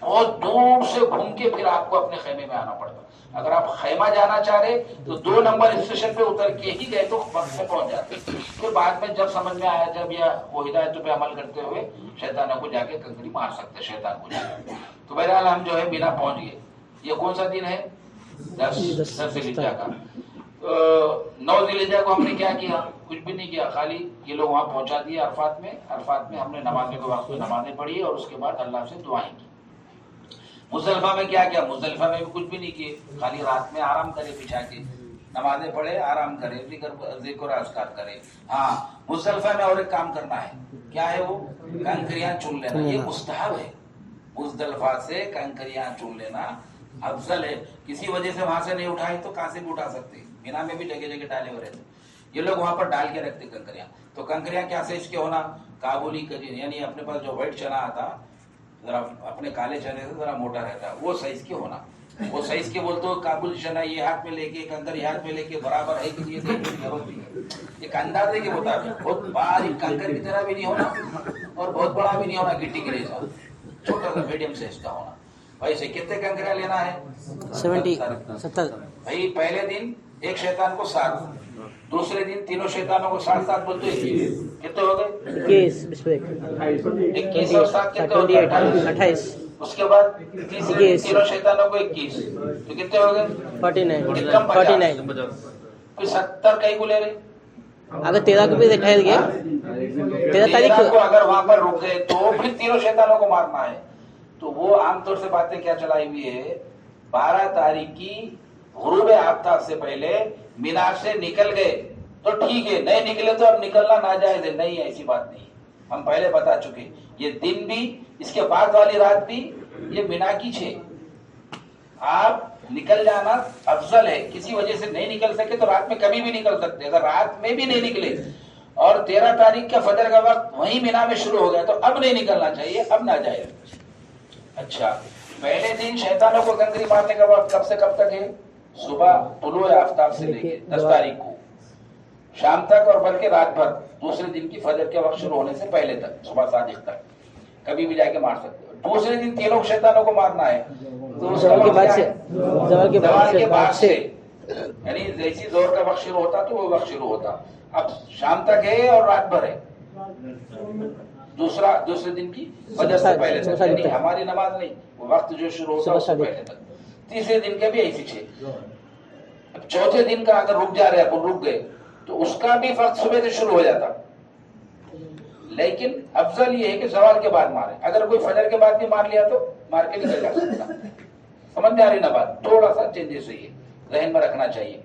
بہت دور سے گھوم کے پھر آپ کو اپنے خیمے میں آنا پڑتا. اگر آپ خیمہ جانا چاہ رہے تو 2 نمبر اسٹیشن پہ اتر کے ہی گئے تو وقت سے پہنچ جاتے. پھر بعد میں جب سمجھ میں آیا، جب وہ ہدایتوں پہ عمل کرتے ہوئے شیطانوں کو جا کے کنکری مار سکتے شیطان کو جا کے. تو بہرحال ہم جو ہے مینا پہنچ گئے. یہ کون سا دن ہے؟ 10 ذی الحجہ کا. 9 ذی الحجہ کو ہم نے کیا کیا؟ کچھ بھی نہیں کیا، خالی یہ لوگ وہاں پہنچا دیے عرفات میں ہم نے نمازیں کے وقت میں نمازیں پڑھی اور اس کے بعد اللہ سے دعائیں کی. مزدلفہ میں کیا کیا؟ مزدلفہ میں بھی کچھ بھی نہیں کیے، خالی رات میں آرام کرے، بچھا کے نمازیں پڑھے، آرام کرے، ذکر و اذکار کرے. ہاں، مزدلفہ میں اور ایک کام کرنا ہے. کیا ہے وہ؟ کنکریاں چن لینا. یہ مستحب ہے، مزدلفہ سے کنکریاں چن لینا افضل ہے. کسی وجہ سے وہاں سے نہیں اٹھائے تو کہاں سے بھی اٹھا سکتے، مینا میں بھی جگہ جگہ ڈالے ہوئے رہتے. یہ لوگ وہاں پر ڈال کے رکھتے کنکریاں. تو کنکریاں کیا سائز کے ہونا؟ کابلی کجی، یعنی اپنے پاس جو وائٹ چنا آتا ذرا اپنے کالے چنے سے ذرا موٹا رہتا ہے، وہ سائز کے ہونا. وہ سائز کے بولتے ہو کابل چنا یہ ہاتھ میں لے کے، کنکر یہ ہاتھ میں لے کے برابر ہے کہ یہ دیکھنے کی ضرورت نہیں ہے. ایک اندازے کے مطابق، بہت باریک کنکر کی طرح بھی نہیں ہونا اور بہت بڑا بھی نہیں ہونا گٹی کے جیسا، چھوٹا سا میڈیم سائز کا ہونا. بھائی سے کتنے کنکریاں لینا ہے؟ 70. بھائی پہلے دن ایک شیطان کو 7، دوسرے دن تینوں شیطانوں کو 7 بولتے 21. کتنے ہو گئے؟ 21 اور 7 کتنے ہو گئے؟ 28. اس کے بعد تینوں شیطانوں کو 21، تو کتنے ہو گئے؟ 49. کوئی 70 کہیں کو لے رہے. اگر 13 کو بھی ٹھہر گیا، 13 تاریخ کو اگر وہاں پر رک گئے تو پھر تینوں شیطانوں کو مارنا ہے. تو وہ عام طور سے باتیں کیا چلائی ہوئی ہے، 12 تاریخ کی غروب آفتاب سے پہلے مینا سے نکل گئے تو ٹھیک ہے، نہیں نکلے تو اب نکلنا ناجائز ہے. نہیں، ایسی بات نہیں، ہم پہلے بتا چکے. یہ دن بھی، اس کے بعد والی رات بھی یہ مینا کی 6. آپ نکل جانا افضل ہے. کسی وجہ سے نہیں نکل سکے تو رات میں کبھی بھی نکل سکتے. اگر رات میں بھی نہیں نکلے اور 13 تاریخ کا فجر کا وقت وہیں مینا میں شروع ہو گیا تو اب نہیں نکلنا چاہیے، اب ناجائز. اچھا، پہلے دن شیطانوں کو کنکری مارنے کا وقت کب سے کب تک ہے؟ صبح طلوع آفتاب سے لے کے 10 تاریخ کو شام تک، اور بلکہ رات بھر دوسرے دن کی فجر کے وقت شروع ہونے سے پہلے تک، صبح صادق تک کبھی بھی جا کے مار سکتے ہو. دوسرے دن تینوں شیطانوں کو مارنا ہے تو زوال کے بعد سے، یعنی جیسی زور کا وقت شروع ہوتا تو وہ وقت شروع ہوتا. اب شام تک ہے اور رات بھر ہے، دوسرے دن کی فجر سے پہلے تک، یعنی ہماری نماز نہیں، وقت جو شروع ہوتا اس سے پہلے تک. تیسرے دن کے بھی ایسی 6. اب چوتھے دن کا اگر رک جا رہے اپن، رک گئے تو اس کا بھی وقت صبح سے شروع ہو جاتا. لیکن افضل یہ ہے کہ زوال کے بعد مارے. اگر کوئی فجر کے بعد بھی مار لیا تو مار کے نکل جا سکتا. سمجھ میں آ رہی نا بات؟ تھوڑا سا چینجز ہوئی ہے، ذہن میں رکھنا چاہیے.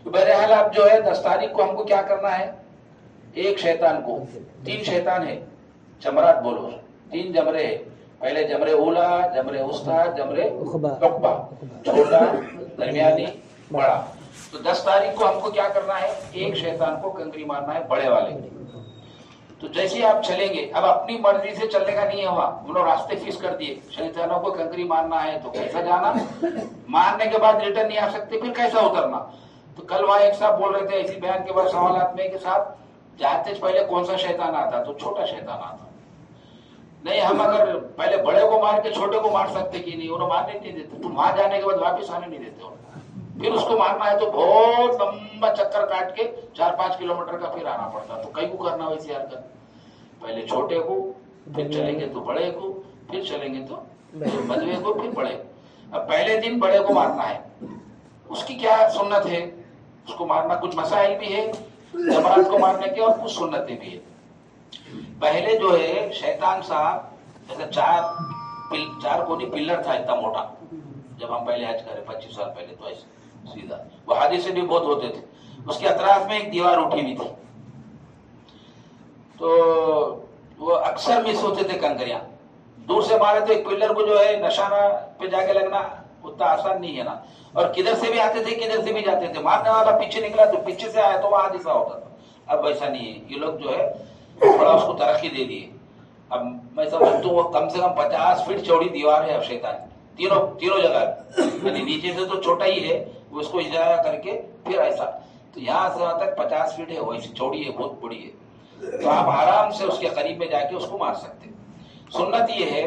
تو بہرحال اب جو ہے 10 تاریخ کو ہم کو کیا کرنا ہے؟ ایک شیطان کو، 3 شیطان ہے، جمرات بولو، 3 جمرے ہیں. پہلے جمرے اولا، جمرے وسطیٰ، جمرے عقبہ، چھوٹا، درمیانی، بڑا. تو 10 تاریخ کو ہم کو کیا کرنا ہے؟ ایک شیطان کو کنکری مارنا ہے، بڑے والے. تو جیسے ہی آپ چلیں گے، اب اپنی مرضی سے چلنے کا نہیں ہے وہاں، انہوں نے راستے فکس کر دیے، شیطانوں کو کنکری مارنا ہے تو کیسا جانا، مارنے کے بعد ریٹرن نہیں آ سکتے، پھر کیسا اترنا. تو کل وہاں ایک صاحب بول رہے تھے اسی بیان کے بعد سوالات میں کہ صاحب جاتے پہلے کون سا شیطان آتا، تو چھوٹا شیطان آتا. نہیں ہم اگر پہلے بڑے کو مار کے چھوٹے کو مار سکتے کہ نہیں، انہوں مارنے نہیں دیتے، تم وہاں جانے کے بعد واپس آنے نہیں دیتے. پھر اس کو مارنا ہے تو بہت لمبا چکر کاٹ کے 4-5 کلومیٹر کا پھر آنا پڑتا. تو کئی کو کرنا ویسی حرکت، پہلے چھوٹے کو، پھر چلیں گے تو بڑے کو، پھر چلیں گے تو بدوے کو، پھر بڑے. اب پہلے دن بڑے کو مارنا ہے، اس کی کیا سنت ہے، اس کو مارنا کچھ مسائل بھی ہے جمرات کو مارنے کے، اور کچھ سنتیں بھی ہے. پہلے جو ہے شیطان صاحب جیسے چار کونی پلر تھا اتنا موٹا، جب ہم پہلے حج کرے 25 سال پہلے، تو ایسے سیدھا، وہ حادثے بھی بہت ہوتے تھے. اس کے اطراف میں ایک دیوار اٹھی ہوئی تھی، تو وہ اکثر مس ہوتے تھے کنکریاں. دور سے مارے تو ایک پلر کو جو ہے نشانہ پہ جا کے لگنا اتنا آسان نہیں ہے نا، اور کدھر سے بھی آتے تھے کدھر سے بھی جاتے تھے. مارنے والا پیچھے نکلا تو پیچھے سے آیا تو وہ حادثہ ہوتا تھا. اب ویسا نہیں ہے، یہ لوگ جو ہے تھوڑا اس کو ترقی دے دیے. اب میں سمجھتا ہوں وہ کم سے کم 50 فٹ چوڑی دیوار ہے اب شیطان، تینوں جگہ، یعنی نیچے سے تو چھوٹا ہی ہے، وہ اس کو اجایا کر کے پھر ایسا، تو یہاں سے وہاں تک 50 فٹ ہے، ویسی چوڑی ہے، بہت بڑی ہے. تو آپ آرام سے اس کے قریب میں جا کے اس کو مار سکتے. سنت یہ ہے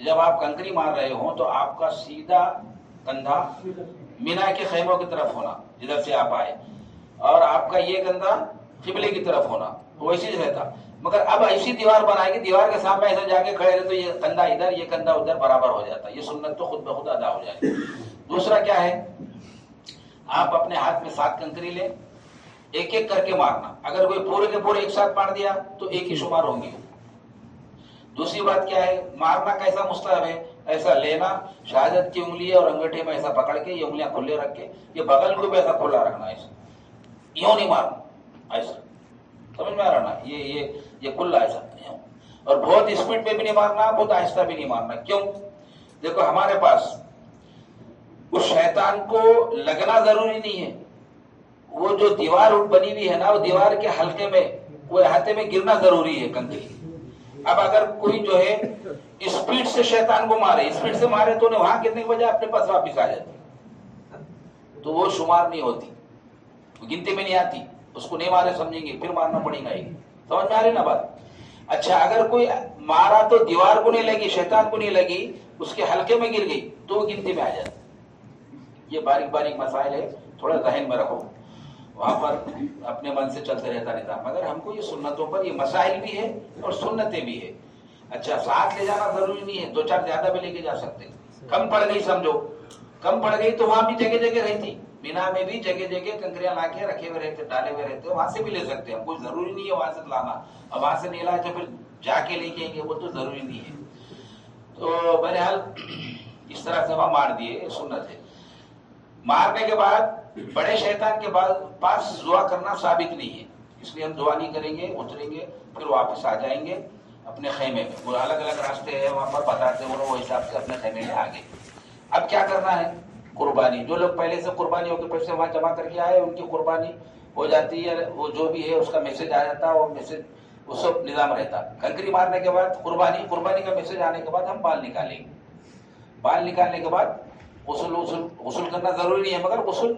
جب آپ کنکری مار رہے ہوں تو آپ کا سیدھا کندھا مینا کے خیموں کی طرف ہونا جدھر سے آپ آئے، اور آپ کا یہ کندھا قبلے کی طرف ہونا، ویسے ہی رہتا. مگر اب ایسی دیوار بنائے گی، دیوار کے سامنے ایسے جا کے کھڑے رہے تو یہ کندھا ادھر یہ کندھا ادھر برابر ہو جاتا. یہ سنت تو خود بخود ادا ہو جائے. دوسرا کیا ہے، آپ اپنے ہاتھ میں 7 کنکری لیں، ایک ایک کر کے مارنا. اگر کوئی پورے کے پورے ایک ساتھ مار دیا تو ایک ہی شمار ہوں گے. دوسری بات کیا ہے، مارنا کیسا مستحب ہے، ایسا لینا، شہادت کی انگلی اور انگوٹھے میں ایسا پکڑ کے، یہ انگلیاں کھلے رکھ کے، یہ بغل کو بھی ایسا کھلا رکھنا، ایسا یوں نہیں مارنا، ایسا سمجھ میں آ رہا نا، یہ کھلا ایسا. اور بہت اسپیڈ پہ بھی نہیں مارنا، بہت آہستہ بھی نہیں مارنا. کیوں؟ دیکھو ہمارے پاس اس شیطان کو لگنا ضروری نہیں ہے، وہ جو دیوار بنی ہوئی ہے نا، وہ دیوار کے حلقے میں، وہ احاطے میں گرنا ضروری ہے کنکری. اب اگر کوئی جو ہے اسپیڈ سے شیطان کو مارے، اسپیڈ سے مارے تو وہاں گرنے کی وجہ اپنے پاس واپس آ جاتی، تو وہ شمار نہیں ہوتی، گنتی میں نہیں آتی. اس کو نہیں مارے سمجھیں گے، پھر مارنا پڑے گا. سمجھ میں آ رہی نا بات؟ اچھا اگر کوئی مارا تو دیوار کو نہیں لگی، شیطان کو نہیں لگی، اس کے حلقے میں گر گئی تو وہ گنتی میں آ جاتی. یہ باریک باریک مسائل ہے، تھوڑا ذہن میں رکھو، وہاں پر اپنے من سے چلتے رہتا نظام. مگر ہم کو یہ سنتوں پر یہ مسائل بھی ہے اور سنتیں بھی ہے. اچھا ساتھ لے جانا ضروری نہیں ہے، 2-4 زیادہ بھی لے کے جا سکتے. کم پڑ گئی سمجھو، کم پڑ گئی تو وہاں بھی جگہ جگہ رہتی، مینا میں بھی جگہ جگہ کنکریاں لا کے رکھے ہوئے رہتے، ڈالے ہوئے رہتے، وہاں سے بھی لے سکتے ہیں. کوئی ضروری نہیں ہے وہاں سے لانا، اور وہاں سے نہیں لائے تو پھر جا کے لے کے آئیں گے، وہ تو ضروری نہیں ہے. تو بہرحال اس طرح سے وہاں مار دیے، سنت ہے. مارنے کے بعد بڑے شیطان کے پاس دعا کرنا ثابت نہیں ہے، اس لیے ہم دعا نہیں کریں گے، اتریں گے پھر واپس آ جائیں گے اپنے خیمے میں. وہ الگ الگ راستے ہیں وہاں پر بتاتے ہیں، وہ حساب سے اپنے خیمے میں آگے. اب کیا کرنا ہے، قربانی. جو لوگ پہلے سے قربانی ہو کے پیسے وہاں جمع کر کے آئے، ان کی قربانی ہو جاتی ہے، وہ جو بھی ہے اس کا میسج آ جاتا ہے، وہ میسج وہ سب نظام رہتا. کنکری مارنے کے بعد قربانی کا میسج آنے کے بعد ہم بال نکالیں گے. بال نکالنے کے بعد غسل کرنا ضروری نہیں ہے، مگر غسل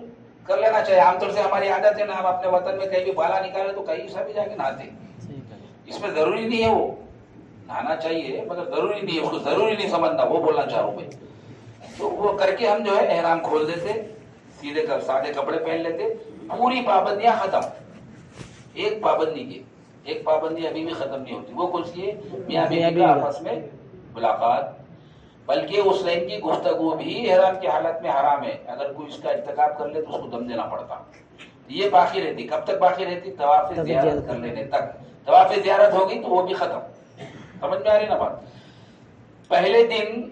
کر لینا چاہیے. عام طور سے ہماری عادت ہے نا، ہم اپنے وطن میں کہیں بھی بالا نکالے تو کہیں سا بھی جا کے نہاتے. اس میں ضروری نہیں ہے، وہ نہانا چاہیے مگر ضروری نہیں ہے، اس کو ضروری نہیں سمجھنا، وہ بولنا چاہ رہا ہوں میں. تو وہ کر کے ہم جو ہے احرام کھول دیتے، سیدھے سادے کپڑے پہن لیتے. پوری پابندیاں ختم، ایک پابندی ابھی بھی ختم نہیں ہوتی. وہ کچھ یہ میاں بیوی کا آپس میں ملاقات، بلکہ اس لائن کی گفتگو بھی احرام کی حالت میں حرام ہے. اگر کوئی اس کا ارتکاب کر لے تو اس کو دم دینا پڑتا. یہ باقی رہتی، کب تک باقی رہتی؟ طواف زیارت کر لینے تک. طواف زیارت ہوگی تو وہ بھی ختم. سمجھ میں آ رہی نا بات؟ پہلے دن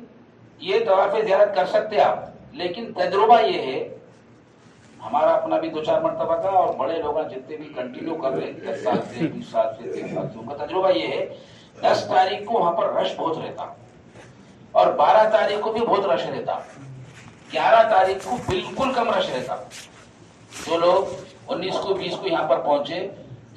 یہ طواف زیارت کر سکتے آپ، لیکن تجربہ یہ ہے ہمارا اپنا بھی 2-4 مرتبہ کا، اور بڑے لوگ جتنے بھی کنٹینیو کر رہے 10 سال سے 20 سال سے 30 سال سے، ان کا تجربہ یہ ہے 10 تاریخ کو وہاں پر رش بہت رہتا، اور 12 تاریخ کو بھی بہت رش رہتا، 11 تاریخ کو بالکل کم رش رہتا. جو لوگ 19 کو 20 کو یہاں پر پہنچے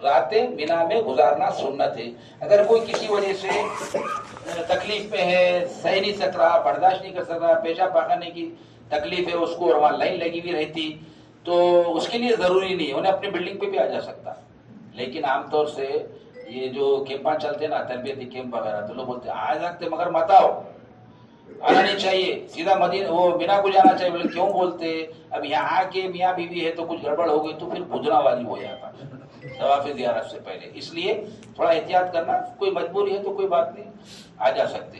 راتیں مینا میں گزارنا سنت ہے. اگر کوئی کسی وجہ سے تکلیف پہ ہے, سہ نہیں سک رہا, برداشت نہیں کر سک رہا, پیشاب پاخانے کی تکلیف ہے اس کو اور وہاں لائن لگی ہوئی رہتی, تو اس کے لیے ضروری نہیں ہے, انہیں اپنی بلڈنگ پہ بھی آ جا سکتا. لیکن عام طور سے یہ جو کیمپاں چلتے ہیں نا, تربیتی کیمپ وغیرہ, تو لوگ بولتے ہیں آ سکتے مگر مت آؤ, آنا نہیں چاہیے, سیدھا مدینہ وہ مینا کو جانا چاہیے. بولے کیوں بولتے؟ اب یہاں کے میاں بیوی ہے تو کچھ گڑبڑ ہو گئی تو پھر پوجنا واجب ہو جاتا طواف زیارت سے پہلے. اس لیے تھوڑا احتیاط کرنا. کوئی مجبوری ہے تو کوئی بات نہیں, آ جا سکتے,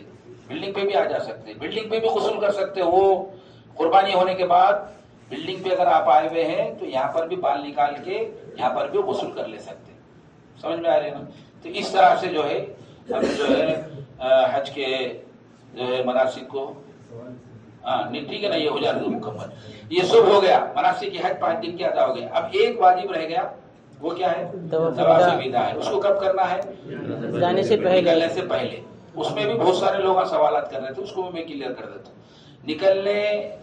بلڈنگ پہ بھی آ جا سکتے, بلڈنگ پہ بھی غسل کر سکتے. وہ قربانی ہونے کے بعد بلڈنگ پہ اگر آپ آئے ہوئے ہیں تو یہاں پر بھی بال نکال کے یہاں پر بھی غسل کر لے سکتے. سمجھ میں آ رہے ہیں نا؟ تو اس طرح سے جو ہے ہم جو ہے حج کے جو ہے مناسک کو, ہاں نہیں ٹھیک ہے نا, یہ ہو جائے گا مکمل. یہ سب ہو گیا, مناسک کی حج 5 دن کے ادا ہو گیا. اب ایک واجب رہ گیا, وہ کیا ہے؟ طواف وداع ہے. اس کو کب کرنا ہے؟ جانے سے پہلے. نکلنے سے پہلے. اس میں بھی بہت سارے لوگ سوالات کر رہے تھے, اس کو میں کلیئر کر دیتا ہوں. نکلنے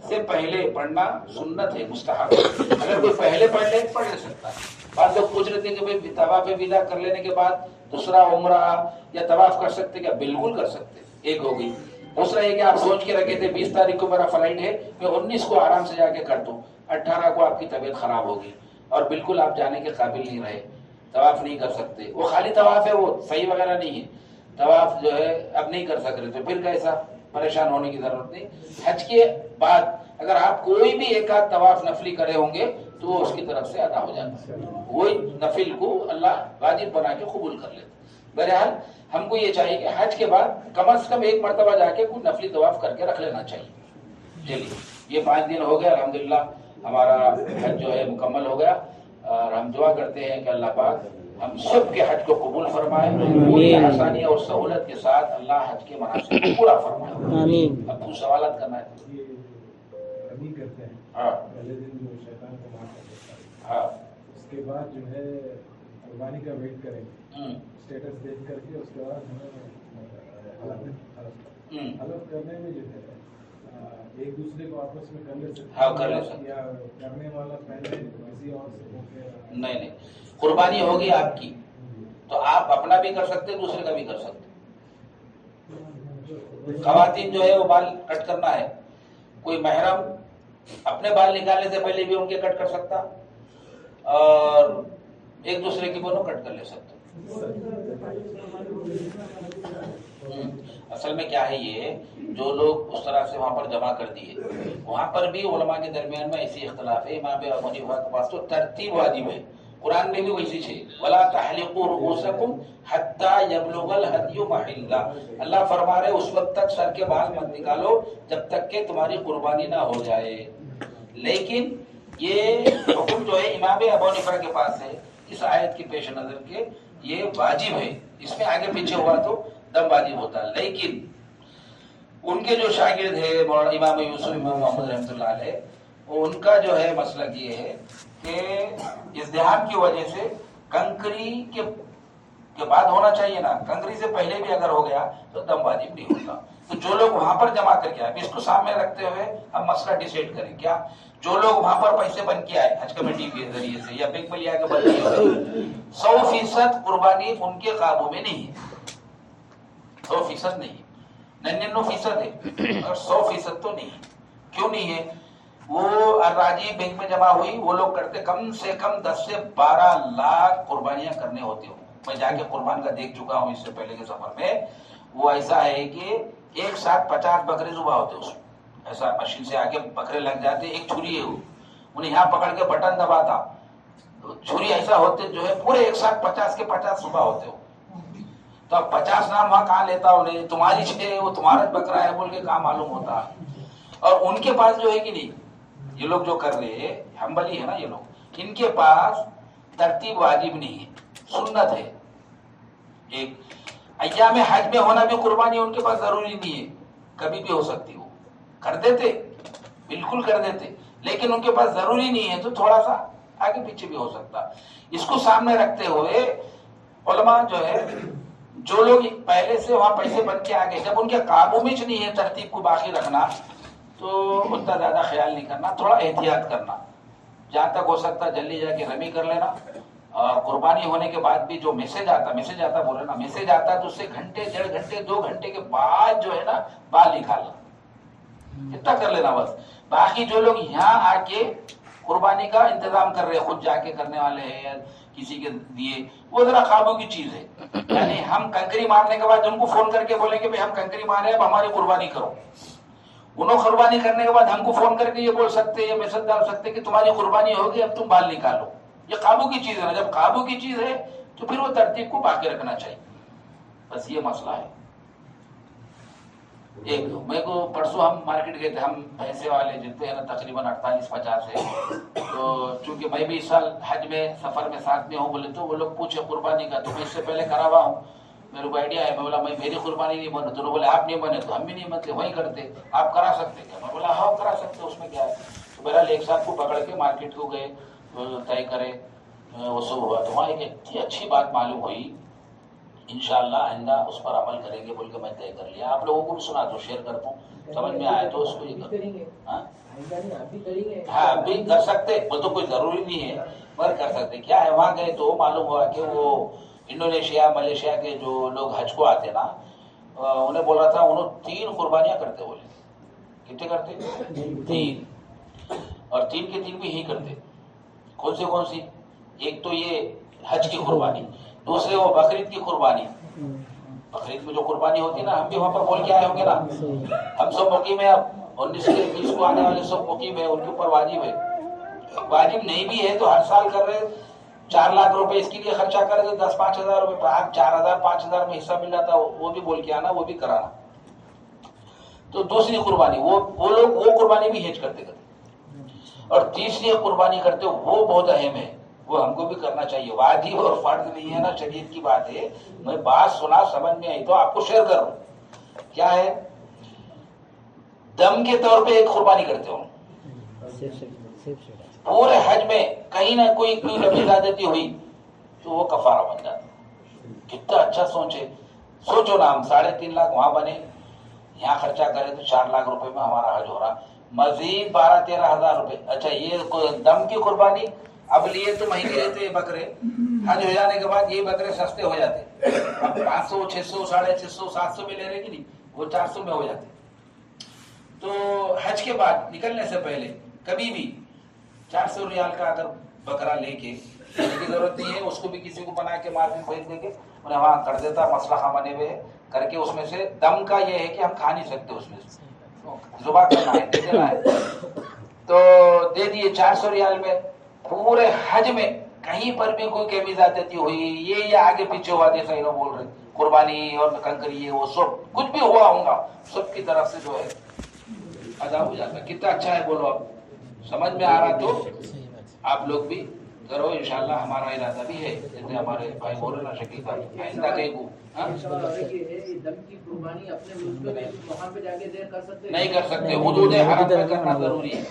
سے پہلے پڑھنا سنت ہے, مستحب. اگر کوئی پہلے پڑھ لے پڑھ لے سکتا ہے. بعض لوگ پوچھ رہے تھے کہ بھائی طواف وداع کر لینے کے بعد دوسرا عمرہ یا طواف کر سکتے کیا؟ بالکل کر سکتے. ایک ہو گئی. دوسرا یہ کہ آپ سوچ کے رکھے تھے 20 تاریخ کو میرا فلائٹ ہے, میں 19 کو آرام سے جا کے کر دوں, 18 کو آپ کی طبیعت خراب ہوگی اور بالکل آپ جانے کے قابل نہیں رہے, طواف نہیں کر سکتے. وہ خالی طواف ہے, وہ صحیح وغیرہ نہیں ہے. طواف جو ہے اب نہیں کر سک رہے تو پھر کیسا؟ پریشان ہونے کی ضرورت نہیں. حج کے بعد اگر آپ کوئی بھی ایک آدھ طواف نفلی کرے ہوں گے تو وہ اس کی طرف سے ادا ہو جاتا ہے. وہی نفل کو اللہ واجب بنا کے قبول کر لیتا. بہرحال ہم کو یہ چاہیے کہ حج کے بعد کم از کم ایک مرتبہ جا کے کوئی نفلی طواف کر کے رکھ لینا چاہیے. چلیے, یہ 5 دن ہو گئے, الحمدللہ ہمارا حج جو ہے مکمل ہو گیا. اور ہم دعا کرتے ہیں کہ اللہ پاک ہم سب کے حج کو قبول فرمائے, پوری آسانی اور سہولت کے ساتھ اللہ حج کے مناسب کو پورا فرمائے. آمین. اب کچھ سوالات کرنا ہے. کرتے ہیں ہاں پہلے دن جو شیطان کو مار کر دیتا ہے, ہاں اس کے بعد جو ہے قربانی کا ویٹ کریں گے, اسٹیٹس دیکھ کر کے اس کے بعد ہمیں حلف کرنے میں جو ہے ایک دوسرے کو آپس میں کر لے سکتے. ہاں کر لے سکتے. یا کرنے والا پہلے کسی اور سے ہو کے نہیں, قربانی ہوگی آپ کی تو آپ اپنا بھی کر سکتے, دوسرے کا بھی کر سکتے. خواتین جو ہے وہ بال کٹ کرنا ہے, کوئی محرم اپنے بال نکالنے سے پہلے بھی ان کے کٹ کر سکتا اور ایک دوسرے کی دونوں کٹ کر لے سکتے. اصل میں کیا ہے, یہ جو لوگ اس طرح سے وہاں پر جمع کر دیے, وہاں پر بھی علماء کے درمیان میں ایسی اختلاف ہے. امام ابو حنیفہ کے پاس تو ترتیب واجب ہے, قرآن میں بھی ویسی ہے, ولا تحلقوا رؤوسکم حتی یبلغ الہدی محلہ. اللہ فرما رہے اس وقت تک سر کے بال مت نکالو جب تک کہ تمہاری قربانی نہ ہو جائے. لیکن یہ حکم جو ہے امام ابو حنیفہ کے پاس ہے, اس آیت کے پیش نظر کے یہ واجب ہے. اس میں آگے پیچھے ہوا تو دم واجب ہوتا. لیکن ان کے جو شاگرد ہے امام یوسف امام محمد رحمۃ اللہ علیہ, ان کا جو ہے مسلک یہ ہے کہ ازدحام کی وجہ سے کنکری کے بعد ہونا چاہیے نا, کنکری سے پہلے بھی اگر ہو گیا تو دم واجب نہیں ہوتا. تو جو لوگ وہاں پر جمع کر کے آئے, اس کو سامنے رکھتے ہوئے ہم مسئلہ ڈیسائیڈ کریں. کیا جو لوگ وہاں پر پیسے بن کے آئے حج کمیٹی کے ذریعے سے یا بینک میں لیا کے بن کے 100% قربانی ان کے قابو میں نہیں ہے. 100% نہیں, 99% ہے اور 100% تو نہیں. کیوں نہیں ہے؟ وہ راجی بینک میں جمع ہوئی, وہ لوگ کرتے کم سے کم 10 سے 12 لاکھ قربانیاں کرنے ہوتی ہوں. میں جا کے قربان کا دیکھ چکا ہوں اس سے پہلے کے سفر میں. وہ ایسا ہے کہ ایک ساتھ 50 بکرے ذبح ہوتے اس میں, ایسا مشین سے آگے بکرے لگ جاتے. ایک چھری ہے, وہ انہیں یہاں پکڑ کے بٹن دباتا, چھری ایسا ہوتے جو ہے پورے ایک ساتھ 50 کے 50 ذبح ہوتے ہو. تو اب 50 نام وہاں کہاں لیتا انہیں, تمہاری ہے وہ تمہارا بکرا ہے بول کے کہاں معلوم ہوتا. اور ان کے پاس جو ہے کہ نہیں, یہ لوگ جو کر رہے ہیں ہمبلی ہے نا یہ لوگ, ان کے پاس ترتیب واجب نہیں ہے, سنت ہے. ایک ایام حج میں ہونا بھی قربانی ان کے پاس ضروری نہیں ہے, کبھی بھی ہو سکتی. وہ کر دیتے, بالکل کر دیتے, لیکن ان کے پاس ضروری نہیں ہے, تو تھوڑا سا آگے پیچھے بھی ہو سکتا. اس کو سامنے رکھتے ہوئے علماء جو ہے, جو لوگ پہلے سے وہاں پیسے بن کے آگے, جب ان کے قابو میں نہیں ہے ترتیب کو باقی رکھنا, تو اتنا زیادہ خیال نہیں کرنا, تھوڑا احتیاط کرنا. جہاں تک ہو سکتا جلدی جا کے رمی کر لینا, اور قربانی ہونے کے بعد بھی جو میسج آتا بولے نا، میسج آتا تو اس سے گھنٹے 1.5 گھنٹے 2 گھنٹے کے بعد جو ہے نا بال نکالنا، اتنا کر لینا بس. باقی جو لوگ یہاں آ کے قربانی کا انتظام کر رہے ہیں، خود جا کے کرنے والے ہیں کسی کے دیے، وہ ذرا قابو کی چیز ہے. یعنی ہم کنکری مارنے کے بعد ان کو فون کر کے بولیں گے ہم کنکری مارے اب ہماری قربانی کرو. انہوں قربانی کرنے کے بعد ہم کو فون کر کے یہ بول سکتے ہیں، میسج ڈال سکتے کہ تمہاری قربانی ہوگی اب تم بال نکالو. یہ قابو کی چیز ہے نا، جب قابو کی چیز ہے تو پھر وہ ترتیب کو باقی رکھنا چاہیے. بس یہ مسئلہ ہے. ایک میرے کو پرسوں ہم مارکیٹ گئے تھے، ہم پیسے والے جتنے ہیں نا تقریباً 48-50 ہے. تو چونکہ میں بھی اس سال حج میں سفر میں ساتھ میں ہوں بولے تو وہ لوگ پوچھے قربانی کا، تو میں اس سے پہلے کرا ہوا ہوں، میرے کو آئیڈیا ہے. میں بولا میں میری قربانی نہیں بنے، تو بولے آپ نہیں بنے تو ہم بھی نہیں بنتے، وہی کرتے، آپ کرا سکتے کیا؟ میں بولا ہاں کرا سکتے، اس میں کیا ہے. تو بہرحال ایک صاحب کو پکڑ کے مارکیٹ کو گئے، طے کرے، وہ سب ہوا. تو وہاں ایک اتنی اچھی بات معلوم ہوئی، انشاءاللہ آئندہ اس پر عمل کریں گے بول کے میں طے کر لیا. آپ لوگوں کو بھی سنا دو، شیئر کرتا ہوں، سمجھ میں آئے تو اس کو یہ کرو. ہاں اب بھی کر سکتے، وہ تو کوئی ضروری نہیں ہے مگر کر سکتے. کیا ہے وہاں گئے تو معلوم ہوا کہ وہ انڈونیشیا ملیشیا کے جو لوگ حج کو آتے نا، انہیں بول رہا تھا انہوں 3 قربانیاں کرتے. بولے کتنے کرتے؟ 3. اور 3 کے 3 بھی یہی کرتے. کون سی؟ ایک تو یہ حج کی قربانی، دوسرے وہ بقرعید کی قربانی. بقرعید میں جو قربانی ہوتی ہے نا، ہم بھی وہاں پر بول کے آئے ہوں گے نا، ہم سب مقیم ہے. اب 19 سے 20 کو آنے والے سب مقیم ہے، ان کے اوپر واجب ہے. واجب نہیں بھی ہے تو ہر سال کر رہے 4 لاکھ روپے اس کے لیے خرچہ کر رہے، 10-5 ہزار روپے 4,000-5,000 میں حصہ مل جاتا، وہ بھی بول کے آنا، وہ بھی کرانا. تو دوسری قربانی وہ لوگ وہ قربانی بھی ہیج کرتے. اور تیسری قربانی کرتے وہ بہت اہم ہے، وہ ہم کو بھی کرنا چاہیے. واجب اور فرض نہیں ہے نا، شریعت کی بات ہے. میں بات سنا سمجھ میں آئی تو آپ کو شیئر کر رہا ہوں. کیا ہے؟ دم کے طور پہ ایک قربانی کرتے ہو. پورے حج میں کہیں نہ کوئی لمبی زیادتی ہوئی تو وہ کفارہ بن جاتا. کتنا اچھا سوچو نا، ہم 3.5 لاکھ وہاں بنے، یہاں خرچہ کرے تو 4 لاکھ روپے میں ہمارا حج ہو رہا، مزید 12-13 ہزار روپے. اچھا یہ دم کی قربانی اب لیے تو مہنگے لیتے بکرے، حج ہو جانے کے بعد یہ بکرے سستے ہو جاتے. اب 500 600 650 700 میں لے رہے کہ نہیں، وہ 400 میں ہو جاتے. تو حج کے بعد نکلنے سے پہلے کبھی بھی 400 ریال کا اگر بکرا لے کے کی ضرورت نہیں ہے، اس کو بھی کسی کو بنا کے مارکیٹ بھیج دے کے انہیں وہاں کر دیتا. مسئلہ ہاں بنے ہوئے کر کے اس میں سے دم کا یہ ہے کہ ہم کھا نہیں سکتے، اس میں سے ذبح کرنا ہے، دے دینا ہے. تو دے دیے 400 ریال میں. پورے حج میں کہیں پر بھی کوئی کمی زیادتی ہوئی، یہ یا آگے پیچھے ہوا، جیسا انہوں بول رہے قربانی اور کنکری وہ سب کچھ بھی ہوا ہوگا، سب کی طرف سے جو ہے ادا ہو جاتا. کتنا اچھا ہے بولو. آپ سمجھ میں آ رہا تو آپ لوگ بھی کرو انشاءاللہ. ہمارا ارادہ بھی ہے، جیسے ہمارے بھائی بول رہے نا شکیل بھائی، آئندہ کہیں کو نہیں کر سکتے. حدود حرم میں کرنا ضروری ہے.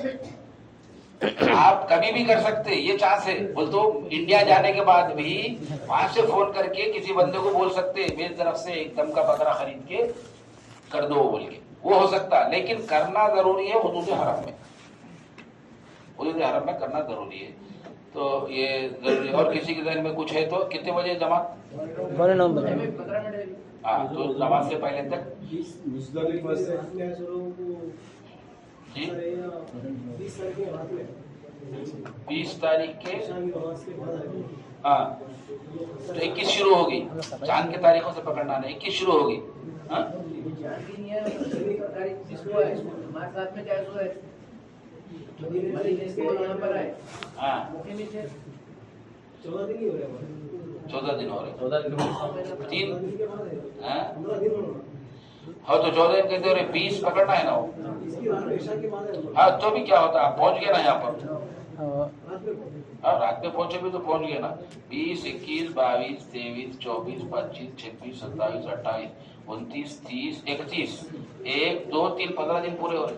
آپ کبھی بھی کر سکتے، یہ چانس ہے. بول تو انڈیا جانے کے بعد بھی وہاں سے فون کر کے کسی بندے کو بول سکتے میری طرف سے ایک دم کا بکرا خرید کے کر دو بول کے، وہ ہو سکتا. لیکن کرنا ضروری ہے حدود حرم میں، حدود حرم میں کرنا ضروری ہے. تو یہ ضروری ہے. اور کسی کے ذہن میں کچھ ہے تو کتنے بجے جمع؟ ہاں تو نماز سے پہلے تک جی 20 تاریخ کے ہاں تو 21 شروع ہوگی. چاند کے تاریخوں سے پکڑنا نہیں، 21 شروع ہوگی. ہاں ہاں 14 دن ہو رہے. 3 ہاں تو 14 دن کہتے رہے، 20 پکڑنا ہے نا وہ. ہاں تو بھی کیا ہوتا، آپ پہنچ گئے نا یہاں پر. ہاں رات میں پہنچے بھی تو پہنچ گئے نا. 20 21 22 23 24 25 26 27 28 29 30 31 1 2 3 15 دن پورے ہو رہے.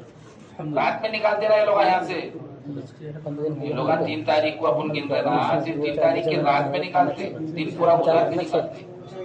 رات میں نکالتے رہے لوگ یہاں سے. یہ لوگ 3 تاریخ کو اپن گن رہے نا، صرف 3 تاریخ کے رات میں نکالتے، دن پورا گزار کے نکالتے.